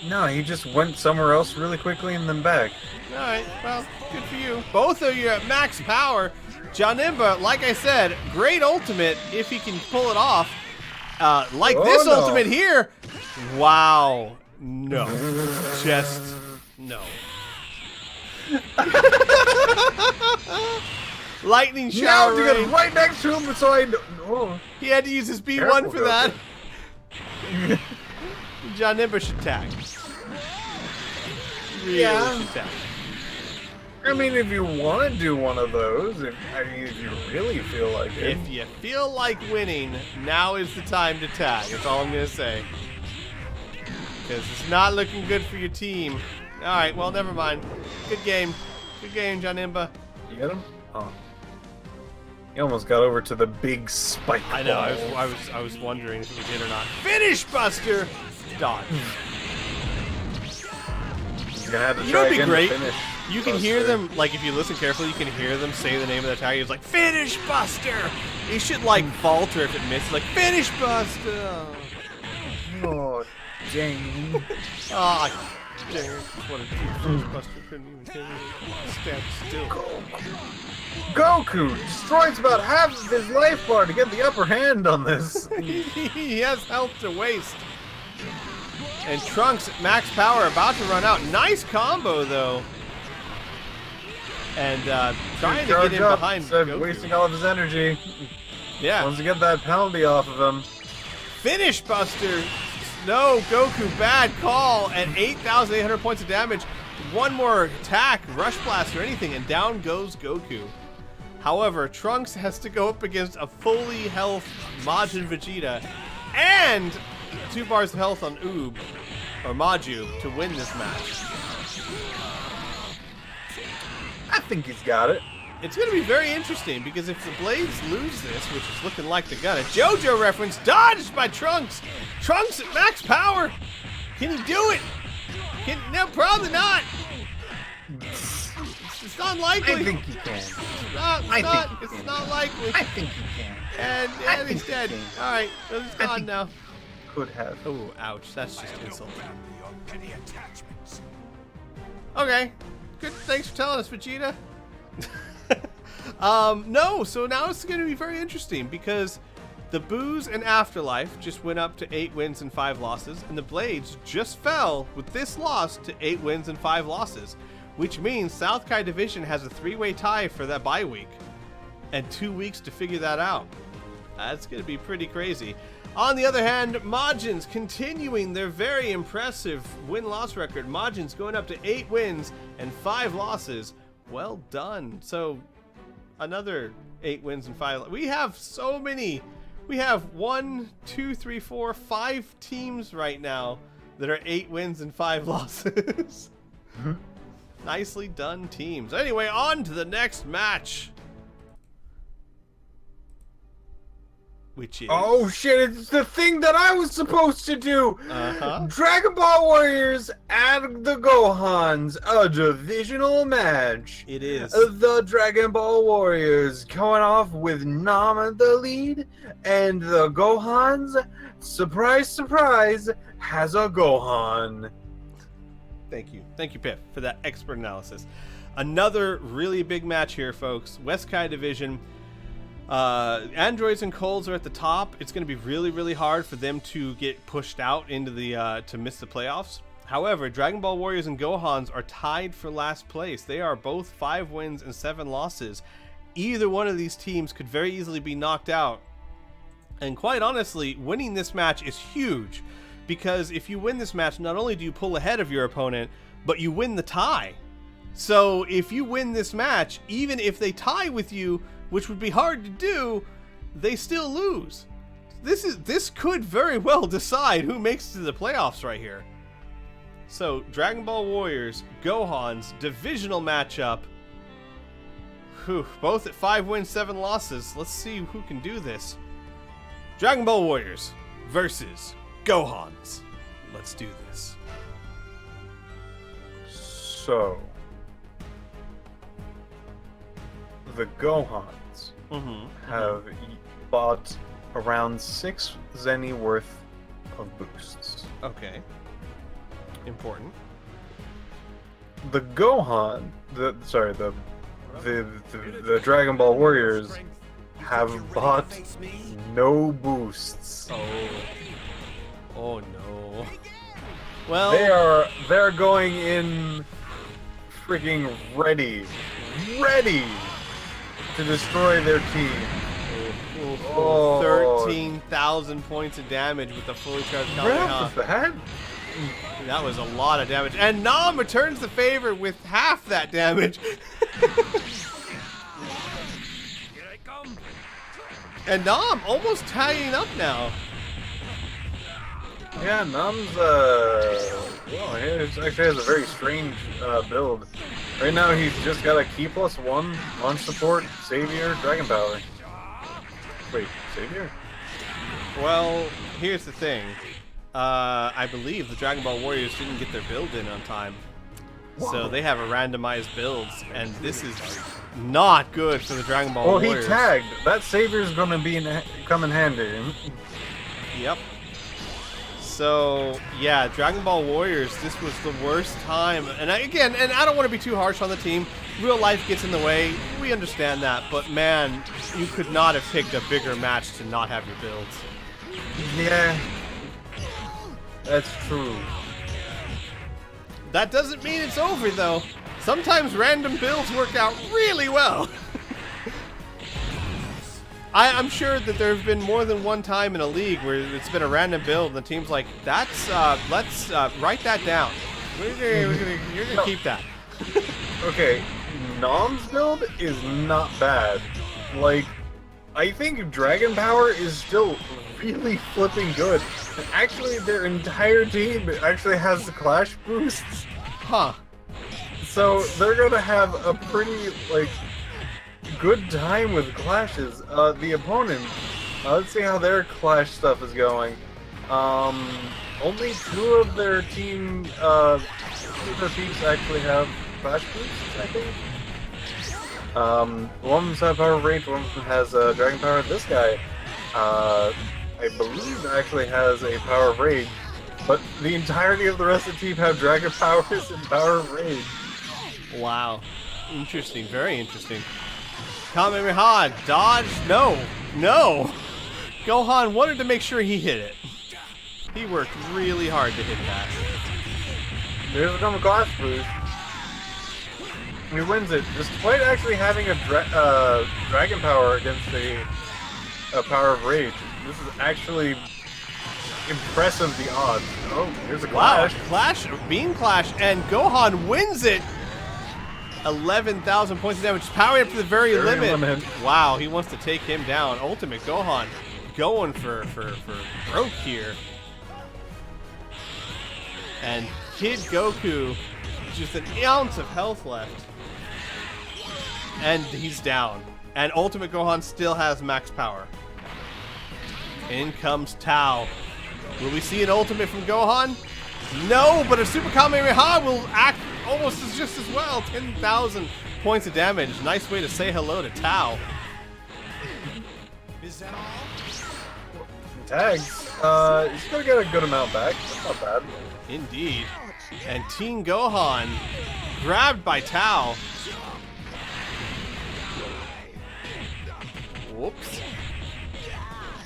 Speaker 2: No, he just went somewhere else really quickly and then back.
Speaker 1: Alright, well, good for you. Both of you at max power. Janemba, like I said, great ultimate if he can pull it off. Like this ultimate here. Wow. No. Just no. Lightning shower.
Speaker 2: Yeah, to get right next to him, so I know.
Speaker 1: He had to use his B1
Speaker 2: Careful,
Speaker 1: for that. Janemba should tag. Really should tag.
Speaker 2: I mean, if you want to do one of those, if you really feel like it.
Speaker 1: If you feel like winning, now is the time to tag. That's all I'm going to say. Because it's not looking good for your team. Alright, well, never mind. Good game. Good game, Janemba.
Speaker 2: You get him? Oh. He almost got over to the big spike
Speaker 1: I know,
Speaker 2: ball.
Speaker 1: I was wondering if it was hit or not. Finish, Buster! Dodge.
Speaker 2: He's gonna have to
Speaker 1: You know
Speaker 2: try
Speaker 1: what'd be
Speaker 2: again
Speaker 1: great?
Speaker 2: to finish.
Speaker 1: You can hear them, like, if you listen carefully, you can hear them say the name of the tag. It's like, Finish, Buster! He should, like, falter if it misses. Like, Finish, Buster!
Speaker 2: Oh, dang.
Speaker 1: Ah, dang it. What a Finish, Buster couldn't even stand still.
Speaker 2: Goku destroys about half of his life bar to get the upper hand on this.
Speaker 1: He has health to waste. And Trunks at max power about to run out. Nice combo, though. And trying to get in behind
Speaker 2: instead of
Speaker 1: Goku.
Speaker 2: wasting all of his energy.
Speaker 1: Yeah.
Speaker 2: Wants to get that penalty off of him.
Speaker 1: Finish, Buster. No, Goku, bad call. At 8,800 points of damage. One more attack, Rush Blast or anything, and down goes Goku. However, Trunks has to go up against a fully health Majin Vegeta and 2 bars of health on Oob, or Maju, to win this match.
Speaker 2: I think he's got it.
Speaker 1: It's going to be very interesting because if the Blades lose this, which is looking like they're gonna, JoJo reference dodged by Trunks. Trunks at max power. Can he do it? No, probably not. It's not likely.
Speaker 2: I think he can.
Speaker 1: It's
Speaker 2: can.
Speaker 1: not likely.
Speaker 2: I think he can.
Speaker 1: And he's dead. All right, well, he's gone now.
Speaker 2: Could have.
Speaker 1: Oh, ouch. That's just insulting.
Speaker 4: Family on petty attachments.
Speaker 1: Okay. Good. Thanks for telling us, Vegeta. No, so now it's going to be very interesting because the Boos and Afterlife just went up to 8 wins and 5 losses, and the Blades just fell with this loss to 8 wins and 5 losses, which means South Kai Division has a 3-way tie for that bye week and 2 weeks to figure that out. That's going to be pretty crazy. On the other hand, Majins continuing their very impressive win-loss record. Majins going up to 8 wins and 5 losses. Well done. So another 8 wins and 5. We have so many. We have 1, 2, 3, 4, 5 teams right now that are 8 wins and 5 losses. Nicely done, teams. Anyway, on to the next match. Which is...
Speaker 2: Oh shit, it's the thing that I was supposed to do! Dragon Ball Warriors and the Gohans, a divisional match.
Speaker 1: It is.
Speaker 2: The Dragon Ball Warriors going off with Nama the lead, and the Gohans, surprise, surprise, has a Gohan.
Speaker 1: Thank you. Thank you, Piff, for that expert analysis. Another really big match here, folks. West Kai Division. Androids and Colds are at the top. It's going to be really, really hard for them to get pushed out into the to miss the playoffs. However, Dragon Ball Warriors and Gohans are tied for last place. They are both 5 wins and 7 losses. Either one of these teams could very easily be knocked out. And quite honestly, winning this match is huge, because if you win this match, not only do you pull ahead of your opponent, but you win the tie. So if you win this match, even if they tie with you, which would be hard to do, they still lose. This could very well decide who makes it to the playoffs right here. So Dragon Ball Warriors, Gohan's divisional matchup. Whew, both at 5 wins, 7 losses. Let's see who can do this. Dragon Ball Warriors versus Gohans. Let's do this.
Speaker 2: So, the Gohans have bought around 6 Zenny worth of boosts.
Speaker 1: Okay. Important.
Speaker 2: The Gohan, the Dragon Ball Warriors have bought no boosts.
Speaker 1: Oh no. Well,
Speaker 2: They're going in freaking ready to destroy their team.
Speaker 1: 13,000 points of damage with the fully charged Kamehameha.
Speaker 2: That?
Speaker 1: That was a lot of damage. And Nam returns the favor with half that damage.
Speaker 4: Here I come.
Speaker 1: And Nam almost tying up now.
Speaker 2: Yeah, Nam's well, he actually has a very strange build. Right now he's just got a Key +1, launch support, Savior, Dragon Power. Wait, Savior?
Speaker 1: Well, here's the thing. I believe the Dragon Ball Warriors didn't get their build in on time. So they have a randomized builds, and this is not good for the Dragon Ball Warriors.
Speaker 2: Well, he tagged. That Savior's gonna come in handy.
Speaker 1: Yep. So, yeah, Dragon Ball Warriors, this was the worst time. And I don't want to be too harsh on the team. Real life gets in the way. We understand that. But, man, you could not have picked a bigger match to not have your builds.
Speaker 2: Yeah. That's true.
Speaker 1: That doesn't mean it's over, though. Sometimes random builds work out really well. I'm sure that there have been more than one time in a league where it's been a random build and the team's like, let's write that down. You're gonna keep that.
Speaker 2: Okay, Nam's build is not bad. Like, I think Dragon Power is still really flipping good. And actually, their entire team actually has the Clash boosts.
Speaker 1: Huh.
Speaker 2: So they're gonna have a pretty, like, good time with clashes. The opponent, let's see how their clash stuff is going. Only 2 of their team, 2 of their peeps actually have clash boosts, I think. One has power of rage, one has dragon power. This guy, I believe, actually has a power of rage, but the entirety of the rest of the team have dragon powers and power of rage.
Speaker 1: Wow. Interesting. Very interesting. Kamehameha, dodge, no. Gohan wanted to make sure he hit it. He worked really hard to hit that.
Speaker 2: There's a double clash boost. He wins it, despite actually having a dragon power against a power of rage. This is actually impressive, the odds. Oh, here's a clash.
Speaker 1: Wow, beam clash, and Gohan wins it. 11,000 points of damage, powering up to the very limit. Wow, he wants to take him down. Ultimate Gohan going for broke here. And Kid Goku, just an ounce of health left. And he's down. And Ultimate Gohan still has max power. In comes Tao. Will we see an ultimate from Gohan? No, but a Super Kamehameha will act almost just as well. 10,000 points of damage. Nice way to say hello to Tao.
Speaker 4: Is that all?
Speaker 2: Tags. He's gonna get a good amount back. That's not bad.
Speaker 1: Indeed. And Teen Gohan grabbed by Tao. Whoops.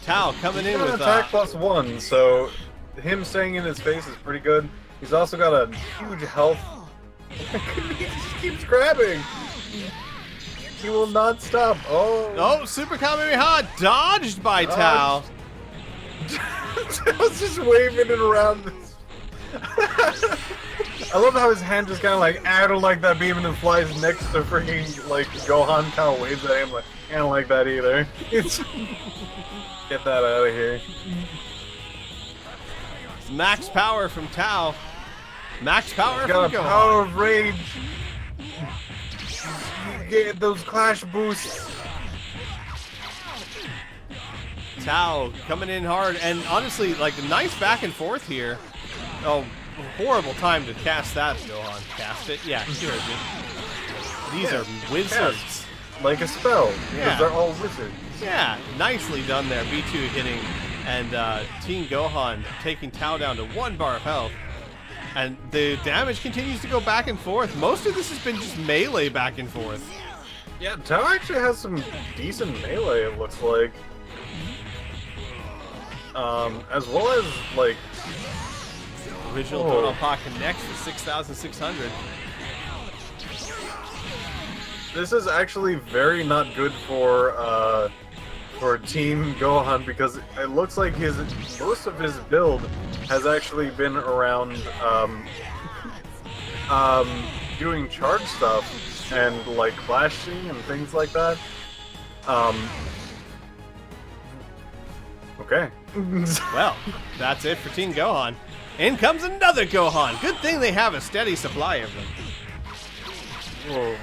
Speaker 1: Tao coming in
Speaker 2: He's got
Speaker 1: with
Speaker 2: an attack +1, so him staying in his face is pretty good. He's also got a huge health. He just keeps grabbing. He will not stop. Oh.
Speaker 1: Oh, Super Kamehameha dodged by Tao.
Speaker 2: Tao's just waving it around. I love how his hand just kind of like out like that beam and then flies next to freaking like Gohan. Kind of waves at him like, I don't like that either. Get that out of here.
Speaker 1: Max power from Tao. Max power
Speaker 2: He's got
Speaker 1: from
Speaker 2: a
Speaker 1: Gohan.
Speaker 2: power of rage. Get those clash boosts.
Speaker 1: Tao coming in hard, and honestly, like, nice back and forth here. Oh, horrible time to cast that, Gohan. Cast it? Yeah, he heard you. These are wizards.
Speaker 2: Cast. Like a spell. Because
Speaker 1: Yeah.
Speaker 2: they're all wizards.
Speaker 1: Yeah, nicely done there. B2 hitting, and Team Gohan taking Tao down to 1 bar of health. And the damage continues to go back and forth. Most of this has been just melee back and forth.
Speaker 2: Yeah, Tao actually has some decent melee, it looks like. As well as, like...
Speaker 1: Original
Speaker 2: Oh.
Speaker 1: Gohan connects to 6,600.
Speaker 2: This is actually very not good for Team Gohan because it looks like most of his build has actually been around doing charge stuff and like flashing and things like that. Okay.
Speaker 1: Well, that's it for Team Gohan. In comes another Gohan. Good thing they have a steady supply of them.
Speaker 2: Whoa.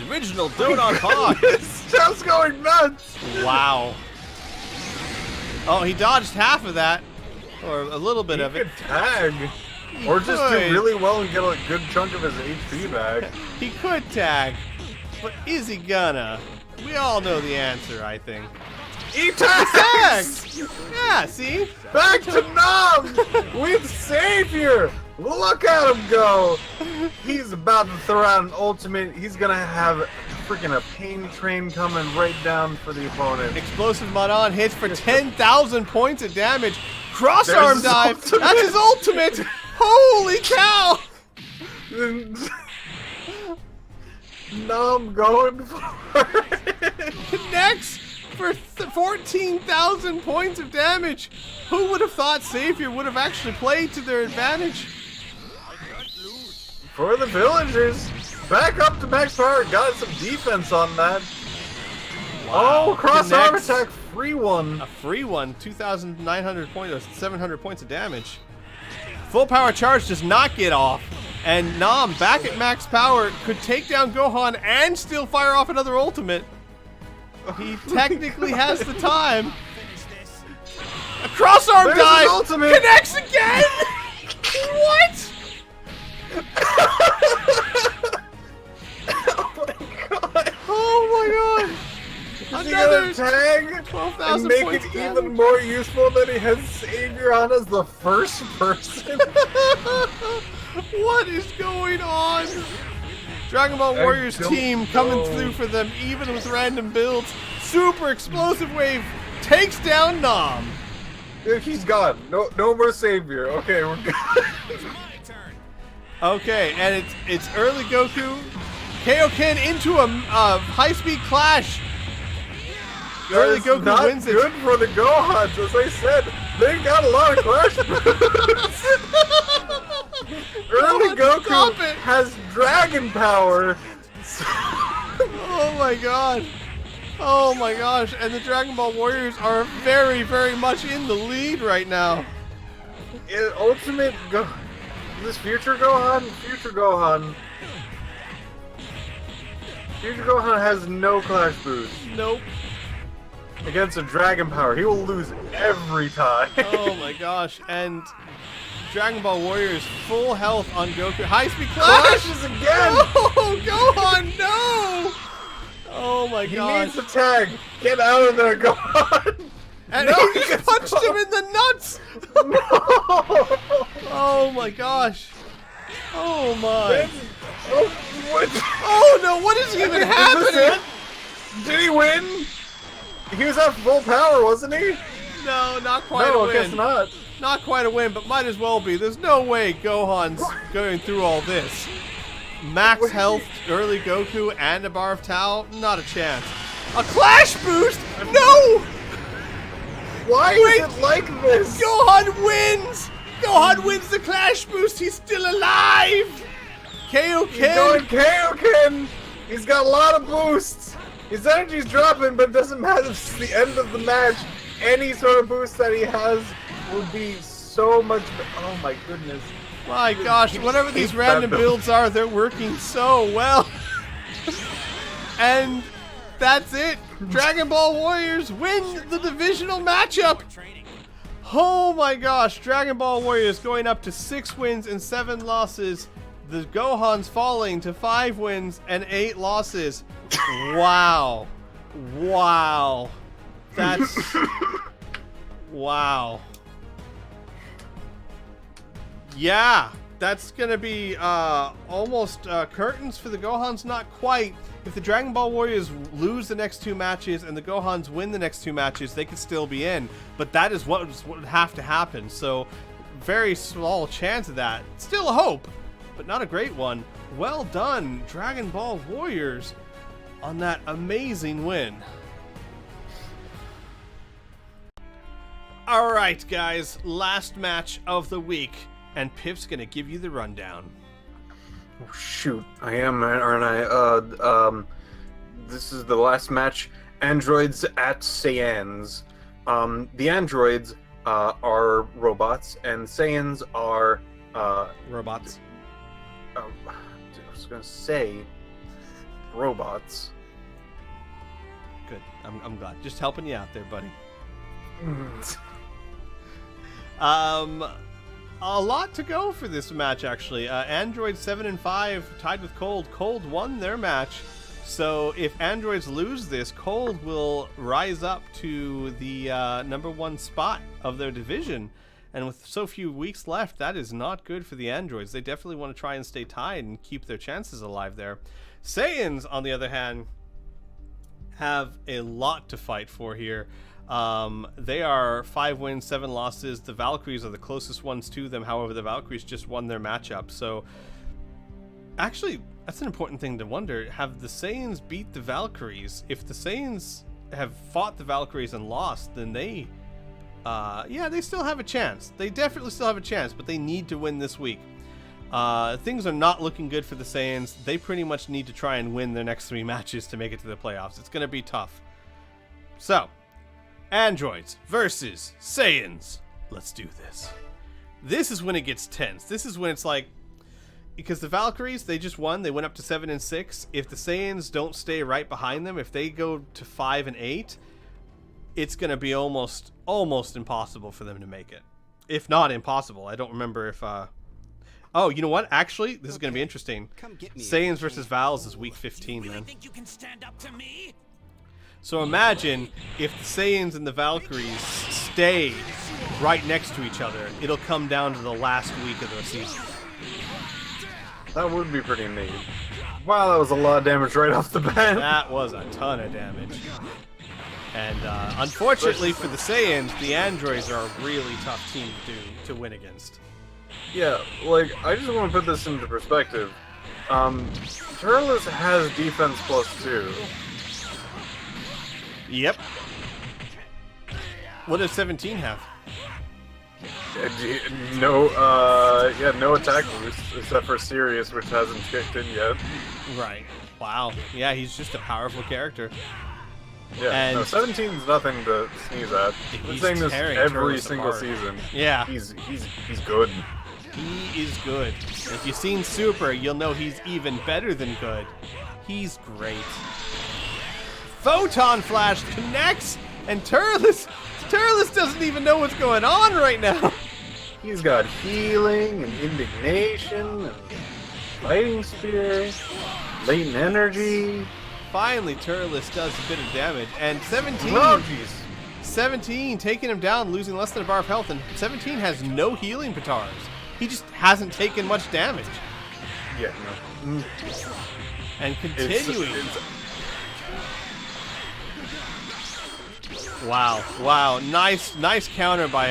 Speaker 1: Original Dodon Hawk.
Speaker 2: It's just going nuts.
Speaker 1: Wow. Oh, he dodged half of that. Or a little bit
Speaker 2: He
Speaker 1: of it.
Speaker 2: could tag. Or just do
Speaker 1: could.
Speaker 2: really well and get a good chunk of his HP back.
Speaker 1: He could tag. But is he gonna? We all know the answer, I think.
Speaker 2: He tags!
Speaker 1: Tags! Yeah, see?
Speaker 2: Back to Nam with Savior! Look at him go! He's about to throw out an ultimate. He's gonna have freaking a pain train coming right down for the opponent.
Speaker 1: Explosive Manon hits for 10,000 points of damage. Cross
Speaker 2: There's
Speaker 1: arm
Speaker 2: his
Speaker 1: dive.
Speaker 2: ultimate.
Speaker 1: That's his ultimate. Holy cow!
Speaker 2: Nam going for it.
Speaker 1: Connects for 14,000 points of damage. Who would have thought Savior would have actually played to their advantage?
Speaker 2: For the villagers. Back up to max power. Got some defense on that. Oh, cross arm
Speaker 1: Connects.
Speaker 2: attack. Free one.
Speaker 1: A free one, 2,900 points, or 700 points of damage. Full power charge does not get off. And Nam, back at max power, could take down Gohan and still fire off another ultimate. He technically has the time. A cross arm
Speaker 2: There's his
Speaker 1: dive
Speaker 2: ultimate.
Speaker 1: connects again. What? Oh my god!
Speaker 2: Is he
Speaker 1: Another
Speaker 2: gonna tag
Speaker 1: 12,000
Speaker 2: and make
Speaker 1: points
Speaker 2: it
Speaker 1: of
Speaker 2: even
Speaker 1: damage.
Speaker 2: more useful that he has Savior on as the first person?
Speaker 1: What is going on? Dragon Ball
Speaker 2: I
Speaker 1: Warriors
Speaker 2: don't
Speaker 1: team coming
Speaker 2: know.
Speaker 1: through for them, even with random builds. Super explosive wave takes down Nam.
Speaker 2: He's gone. No more Savior. Okay, we're good.
Speaker 3: My turn.
Speaker 1: Okay, and it's early Goku. Kaioken into a high-speed clash. Early
Speaker 2: That's
Speaker 1: Goku
Speaker 2: not
Speaker 1: wins it.
Speaker 2: good for the Gohans, as I said. They got a lot of clash moves. Early
Speaker 1: Gohan, stop
Speaker 2: Goku
Speaker 1: it.
Speaker 2: has dragon power.
Speaker 1: Oh my god. Oh my gosh. And the Dragon Ball Warriors are very, very much in the lead right now.
Speaker 2: Ultimate this future Gohan has no clash boost
Speaker 1: Nope.
Speaker 2: against a dragon power. He will lose every time.
Speaker 1: Oh my gosh. And Dragon Ball Warriors full health on Goku. High speed clash!
Speaker 2: Clashes again.
Speaker 1: Oh, Gohan, no! Oh my
Speaker 2: He
Speaker 1: gosh.
Speaker 2: needs the tag. Get out of there, Gohan.
Speaker 1: And
Speaker 2: No,
Speaker 1: he
Speaker 2: he
Speaker 1: just
Speaker 2: gets
Speaker 1: punched him
Speaker 2: caught.
Speaker 1: in the nuts! Oh my gosh. Oh my.
Speaker 2: Oh, what?
Speaker 1: Oh no, what is even
Speaker 2: Is this
Speaker 1: happening?
Speaker 2: it? Did he win? He was at full power, wasn't he?
Speaker 1: No, not quite a
Speaker 2: No,
Speaker 1: win.
Speaker 2: I guess not.
Speaker 1: Not quite a win, but might as well be. There's no way Gohan's going through all this. Max health, early Goku, and a bar of Tao? Not a chance. A Clash Boost? No!
Speaker 2: Why
Speaker 1: Wait.
Speaker 2: is it like this?
Speaker 1: Gohan wins! Gohan wins the Clash Boost! He's still alive!
Speaker 2: He's going
Speaker 1: Kaioken!
Speaker 2: Kaioken! He's got a lot of boosts! His energy's dropping, but it doesn't matter. It's the end of the match. Any sort of boost that he has will be so much. Oh my goodness.
Speaker 1: My gosh, whatever these
Speaker 2: Keep
Speaker 1: random
Speaker 2: that build.
Speaker 1: builds are, they're working so well. And that's it. Dragon Ball Warriors win the divisional matchup.
Speaker 3: Training.
Speaker 1: Oh my gosh, Dragon Ball Warriors going up to 6 wins and 7 losses. The Gohan's falling to 5 wins and 8 losses. Wow. Wow. That's... wow. Yeah, that's gonna be almost curtains for the Gohans. Not quite. If the Dragon Ball Warriors lose the next 2 matches and the Gohans win the next 2 matches, they could still be in. But that is what would have to happen. So, very small chance of that. Still a hope, but not a great one. Well done, Dragon Ball Warriors, on that amazing win. All right, guys, last match of the week, and Pip's gonna give you the rundown.
Speaker 2: Oh, shoot, I am, aren't I? This is the last match. Androids at Saiyans. The androids are robots, and Saiyans are
Speaker 1: Robots.
Speaker 2: I was gonna say robots.
Speaker 1: Good. I'm glad. Just helping you out there, buddy. A lot to go for this match, actually. Android 7 and 5 tied with Cold. Cold won their match. So if Androids lose this, Cold will rise up to the #1 spot of their division. And with so few weeks left, that is not good for the Androids. They definitely want to try and stay tied and keep their chances alive there. Saiyans, on the other hand, have a lot to fight for here. They are 5 wins, 7 losses. The Valkyries are the closest ones to them. However, the Valkyries just won their matchup. So, actually, that's an important thing to wonder. Have the Saiyans beat the Valkyries? If the Saiyans have fought the Valkyries and lost, then they, yeah, they still have a chance. They definitely still have a chance, but they need to win this week. Things are not looking good for the Saiyans. They pretty much need to try and win their next 3 matches to make it to the playoffs. It's going to be tough. So, Androids versus Saiyans. Let's do this. This is when it gets tense. This is when it's like, because the Valkyries, they just won. They went up to 7 and 6. If the Saiyans don't stay right behind them, if they go to 5 and 8, it's going to be almost impossible for them to make it. If not impossible. I don't remember if... Oh, you know what? Actually, this is going to be interesting.
Speaker 3: Come get me.
Speaker 1: Saiyans versus Vals is week 15,
Speaker 3: Really
Speaker 1: man.
Speaker 3: think you can stand up to me?
Speaker 1: So imagine if the Saiyans and the Valkyries stay right next to each other. It'll come down to the last week of the season.
Speaker 2: That would be pretty neat. Wow, that was a lot of damage right off the bat.
Speaker 1: That was a ton of damage. And unfortunately for the Saiyans, the androids are a really tough team to win against.
Speaker 2: Yeah, like, I just want to put this into perspective. Turles has defense +2.
Speaker 1: Yep. What does 17 have?
Speaker 2: No attack boost, except for Sirius, which hasn't kicked in yet.
Speaker 1: Right. Wow. Yeah, he's just a powerful character.
Speaker 2: Yeah,
Speaker 1: And-
Speaker 2: no, 17's nothing to sneeze at. I've been
Speaker 1: He's
Speaker 2: saying this
Speaker 1: tearing
Speaker 2: every
Speaker 1: Turles
Speaker 2: single
Speaker 1: apart.
Speaker 2: season.
Speaker 1: Yeah.
Speaker 2: He's good.
Speaker 1: He is good. If you've seen Super, you'll know he's even better than good. He's great. Photon Flash connects, and Turles doesn't even know what's going on right now.
Speaker 2: He's got healing and indignation and fighting spirit, latent energy.
Speaker 1: Finally, Turles does a bit of damage, and 17,
Speaker 2: Oh, jeez.
Speaker 1: 17 taking him down, losing less than a bar of health, and 17 has no healing petars. He just hasn't taken much damage,
Speaker 2: Yeah, no.
Speaker 1: and continuing. Wow, wow, nice counter by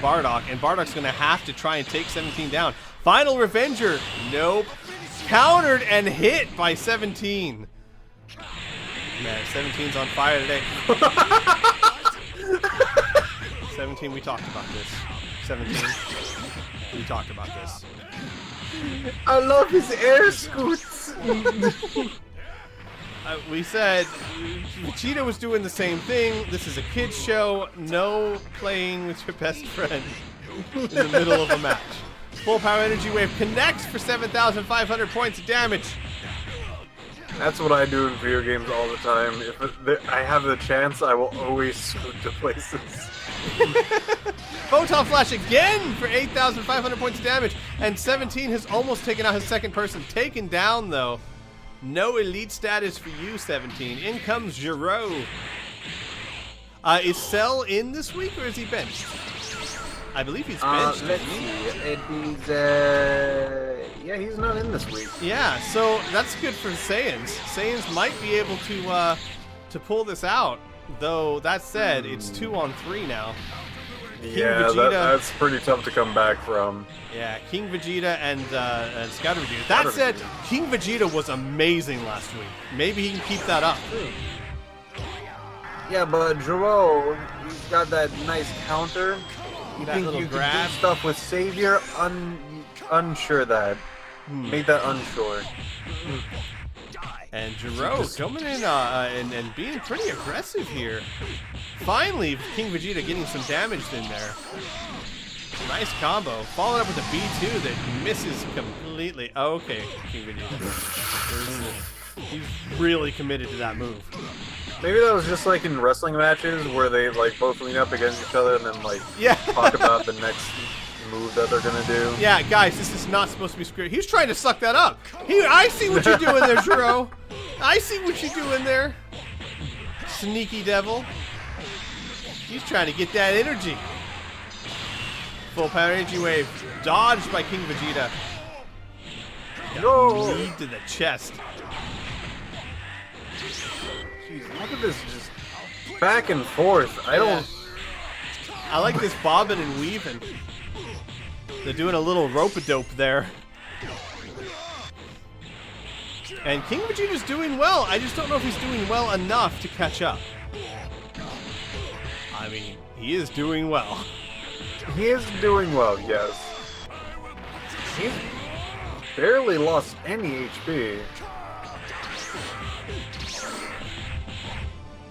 Speaker 1: Bardock, and Bardock's gonna have to try and take 17 down. Final Revenger, nope. Countered and hit by 17. Man, 17's on fire today. 17, we talked about this. 17, we talked about this.
Speaker 2: I love his air scoots.
Speaker 1: We said Vegeta was doing the same thing. This is a kid's show. No playing with your best friend in the middle of a match. Full power energy wave connects for 7,500 points of damage.
Speaker 2: That's what I do in video games all the time. If I have the chance, I will always scoot to places.
Speaker 1: Photon Flash again for 8,500 points of damage. And 17 has almost taken out his second person. Taken down, though. No elite status for you, 17. In comes Giro. Is Cell in this week, or is he benched? I believe he's benched.
Speaker 2: Let's see. He's, yeah, he's not in this week.
Speaker 1: Yeah, so that's good for Saiyans. Saiyans might be able to pull this out. Though, that said, it's 2-on-3 now.
Speaker 2: Yeah, that's pretty tough to come back from.
Speaker 1: Yeah, King Vegeta and Scouter Vegeta. That said, King Vegeta was amazing last week. Maybe he can keep that up.
Speaker 2: Yeah, but Giro, he's got that nice counter. You
Speaker 1: That
Speaker 2: think
Speaker 1: little
Speaker 2: you
Speaker 1: grab.
Speaker 2: can do stuff with Savior? Unsure that. Made that unsure.
Speaker 1: And Giro coming in and being pretty aggressive here. Finally, King Vegeta getting some damage in there. Nice combo. Followed up with a B2 that misses completely. Oh, okay, King Vegeta. He's really committed to that move.
Speaker 2: Maybe that was just like in wrestling matches where they like both lean up against each other and then like talk about the next move that they're gonna do.
Speaker 1: Yeah, guys, this is not supposed to be scripted. He's trying to suck that up. I see what you're doing there, Giro. I see what you're doing there. Sneaky devil. He's trying to get that energy. Full power energy wave. Dodged by King Vegeta.
Speaker 2: No!
Speaker 1: Knee to the chest.
Speaker 2: Jeez, look at this just back and forth. I don't...
Speaker 1: I like this bobbing and weaving. They're doing a little rope-a-dope there. And King Vegeta's doing well. I just don't know if he's doing well enough to catch up. I mean, he is doing well.
Speaker 2: He is doing well, yes. He's barely lost any HP.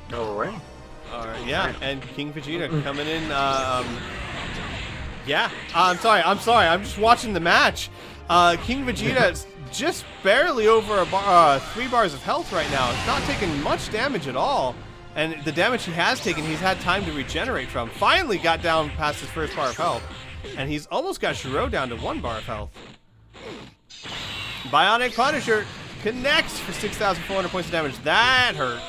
Speaker 2: No way.
Speaker 1: Yeah, and King Vegeta coming in. Yeah, I'm sorry. I'm just watching the match. King Vegeta's just barely over 3 bars of health right now. It's not taking much damage at all. And the damage he has taken, he's had time to regenerate from. Finally got down past his first bar of health. And he's almost got Shiro down to 1 bar of health. Bionic Punisher connects for 6,400 points of damage. That hurt.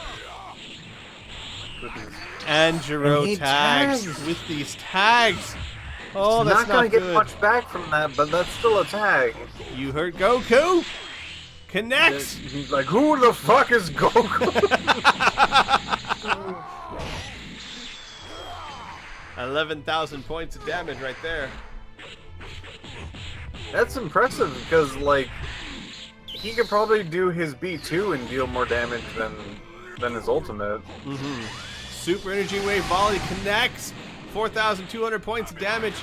Speaker 1: And Jiro tags with these tags. Oh,
Speaker 2: He's
Speaker 1: that's
Speaker 2: not gonna
Speaker 1: good.
Speaker 2: get much back from that, but that's still a tag.
Speaker 1: You heard Goku. Connects.
Speaker 2: He's like, who the fuck is Goku?
Speaker 1: 11,000 points of damage right there.
Speaker 2: That's impressive because, like, he could probably do his B2 and deal more damage than his ultimate.
Speaker 1: Super Energy Wave Volley connects. 4,200 points of damage.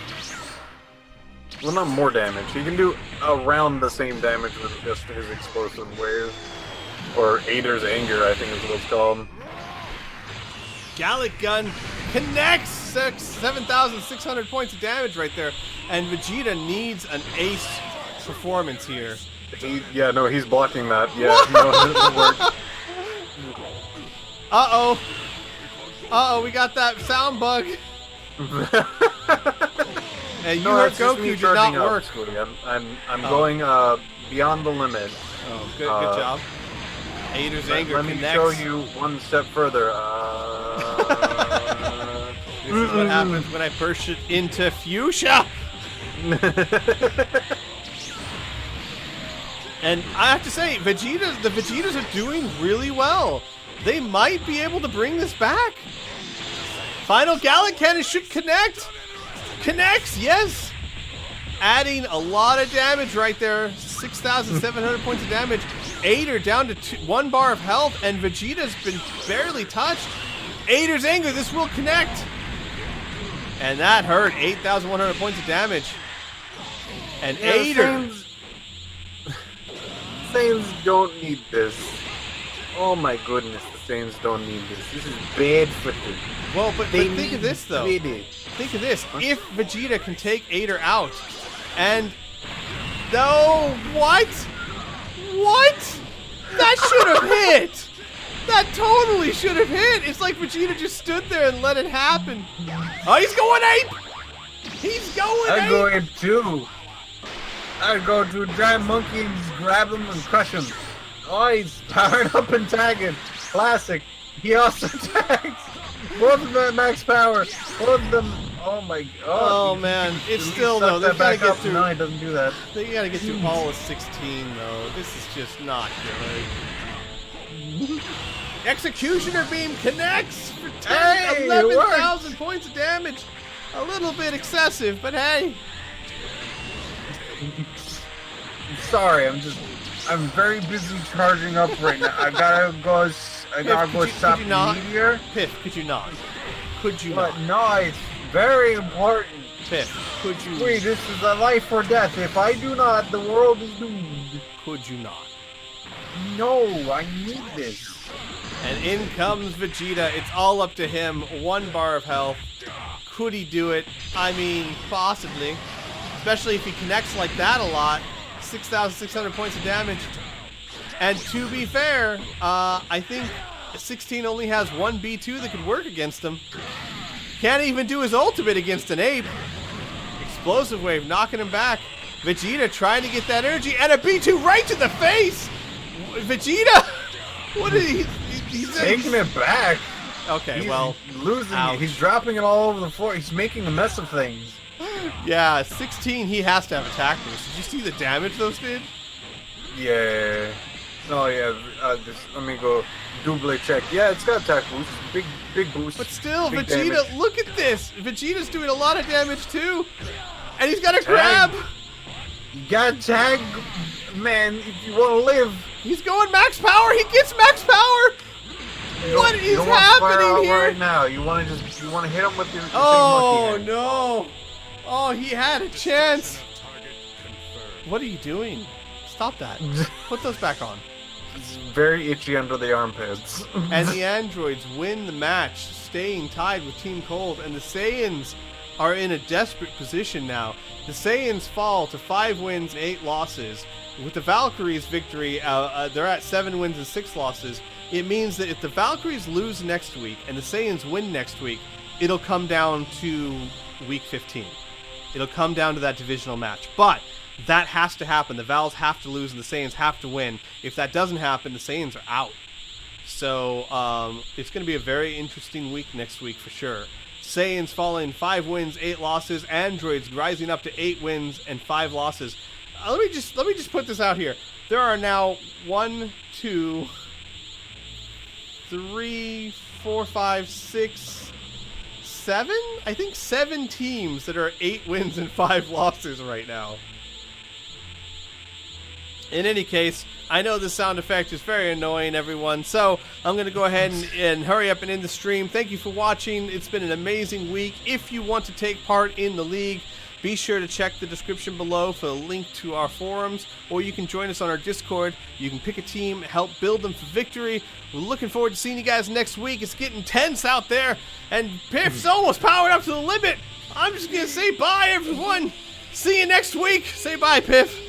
Speaker 2: Well, not more damage. He can do around the same damage with just his explosive wave. Or Ader's Anger, I think is what it's called.
Speaker 1: Gallic Gun connects. 7,600 points of damage right there. And Vegeta needs an ace performance here.
Speaker 2: Yeah, no, he's blocking that. Yeah, no, it doesn't work.
Speaker 1: Uh-oh. Uh-oh, we got that sound bug. And you heard
Speaker 2: that's just me
Speaker 1: Goku did not
Speaker 2: charging up,
Speaker 1: work.
Speaker 2: Scooty. I'm going beyond the limit.
Speaker 1: Oh, good job. Ader's Anger
Speaker 2: Let me
Speaker 1: connects.
Speaker 2: show you one step further.
Speaker 1: This is what happens when I push it into Fuchsia. And I have to say, the Vegetas are doing really well. They might be able to bring this back. Final Gallon Cannon should connect. Connects, yes. Adding a lot of damage right there. 6,700 points of damage. 8 are down to 1 bar of health, and Vegeta's been barely touched. Ader's Anger, this will connect. And that hurt. 8,100 points of damage. And
Speaker 2: Yeah,
Speaker 1: Ader.
Speaker 2: Saiyans don't need this. Oh my goodness, the Saiyans don't need this. This is bad for them.
Speaker 1: Well, but
Speaker 2: They
Speaker 1: think of
Speaker 2: need
Speaker 1: this, though.
Speaker 2: it.
Speaker 1: Think of this. If Vegeta can take Ader out, and... No, what? What? That should have hit! That totally should have hit! It's like Vegeta just stood there and let it happen. Oh, he's going ape! He's going
Speaker 2: I'd
Speaker 1: ape!
Speaker 2: go in too. I'd go to a giant monkey and just grab him and crush him. Oh, he's powered up and tagging. Classic. He also tags. Both of them at max power. Both of them. Oh my god.
Speaker 1: Oh man, it's still though. They
Speaker 2: That
Speaker 1: gotta
Speaker 2: back
Speaker 1: get
Speaker 2: up.
Speaker 1: through.
Speaker 2: No, he doesn't do that.
Speaker 1: They gotta get through all of 16 though. This is just not good. Executioner Beam connects for 10,
Speaker 2: Hey, it worked.
Speaker 1: 11,000 points of damage. A little bit excessive, but hey.
Speaker 2: Sorry, I'm very busy charging up right now. I gotta go. Stop
Speaker 1: could you not?
Speaker 2: Meteor.
Speaker 1: Piff, could you not? Could you
Speaker 2: But
Speaker 1: not?
Speaker 2: no, it's very important.
Speaker 1: Piff, could you?
Speaker 2: Wait, this is a life or death. If I do not, the world is doomed.
Speaker 1: Could you not?
Speaker 2: No, I need this.
Speaker 1: And in comes Vegeta. It's all up to him. 1 bar of health. Could he do it? I mean, possibly. Especially if he connects like that a lot. 6,600 points of damage. And to be fair, I think 16 only has 1 B2 that could work against him. Can't even do his ultimate against an ape. Explosive Wave knocking him back. Vegeta trying to get that energy, and a B2 right to the face! Vegeta! What is he? He's
Speaker 2: Taking it back.
Speaker 1: Okay,
Speaker 2: He's
Speaker 1: well,
Speaker 2: losing
Speaker 1: ouch.
Speaker 2: it. He's dropping it all over the floor. He's making a mess of things.
Speaker 1: yeah, 16, he has to have attack boost. Did you see the damage those did?
Speaker 2: Yeah. Oh yeah. Just let me go double check. Yeah, it's got attack boost. Big boost.
Speaker 1: But still,
Speaker 2: Big
Speaker 1: Vegeta,
Speaker 2: damage.
Speaker 1: look at this. Vegeta's doing a lot of damage too. And he's got a grab.
Speaker 2: You gotta tag, man, if you want to live.
Speaker 1: He's going max power. He gets max power. What is
Speaker 2: you don't wanna fire
Speaker 1: happening
Speaker 2: out
Speaker 1: here?
Speaker 2: right now? You want to hit him with your
Speaker 1: Oh,
Speaker 2: big monkey hand.
Speaker 1: no. Oh, he had a chance. What are you doing? Stop that. Put those back on.
Speaker 2: It's very itchy under the armpits.
Speaker 1: And the androids win the match, staying tied with Team Cold, and the Saiyans are in a desperate position now. The Saiyans fall to 5 wins and 8 losses. With the Valkyries' victory, they're at 7 wins and 6 losses. It means that if the Valkyries lose next week and the Saiyans win next week, it'll come down to week 15. It'll come down to that divisional match. But that has to happen. The Vals have to lose and the Saiyans have to win. If that doesn't happen, the Saiyans are out. So it's going to be a very interesting week next week for sure. Saiyans falling 5 wins, 8 losses. Androids rising up to 8 wins and 5 losses. Let me just put this out here. There are now 1, 2, 3, 4, 5, 6, 7? I think 7 teams that are 8 wins and 5 losses right now. In any case, I know this sound effect is very annoying, everyone, so I'm going to go ahead and hurry up and end the stream. Thank you for watching. It's been an amazing week. If you want to take part in the league, be sure to check the description below for a link to our forums, or you can join us on our Discord. You can pick a team, help build them for victory. We're looking forward to seeing you guys next week. It's getting tense out there, and Piff's almost powered up to the limit. I'm just going to say bye, everyone. See you next week. Say bye, Piff.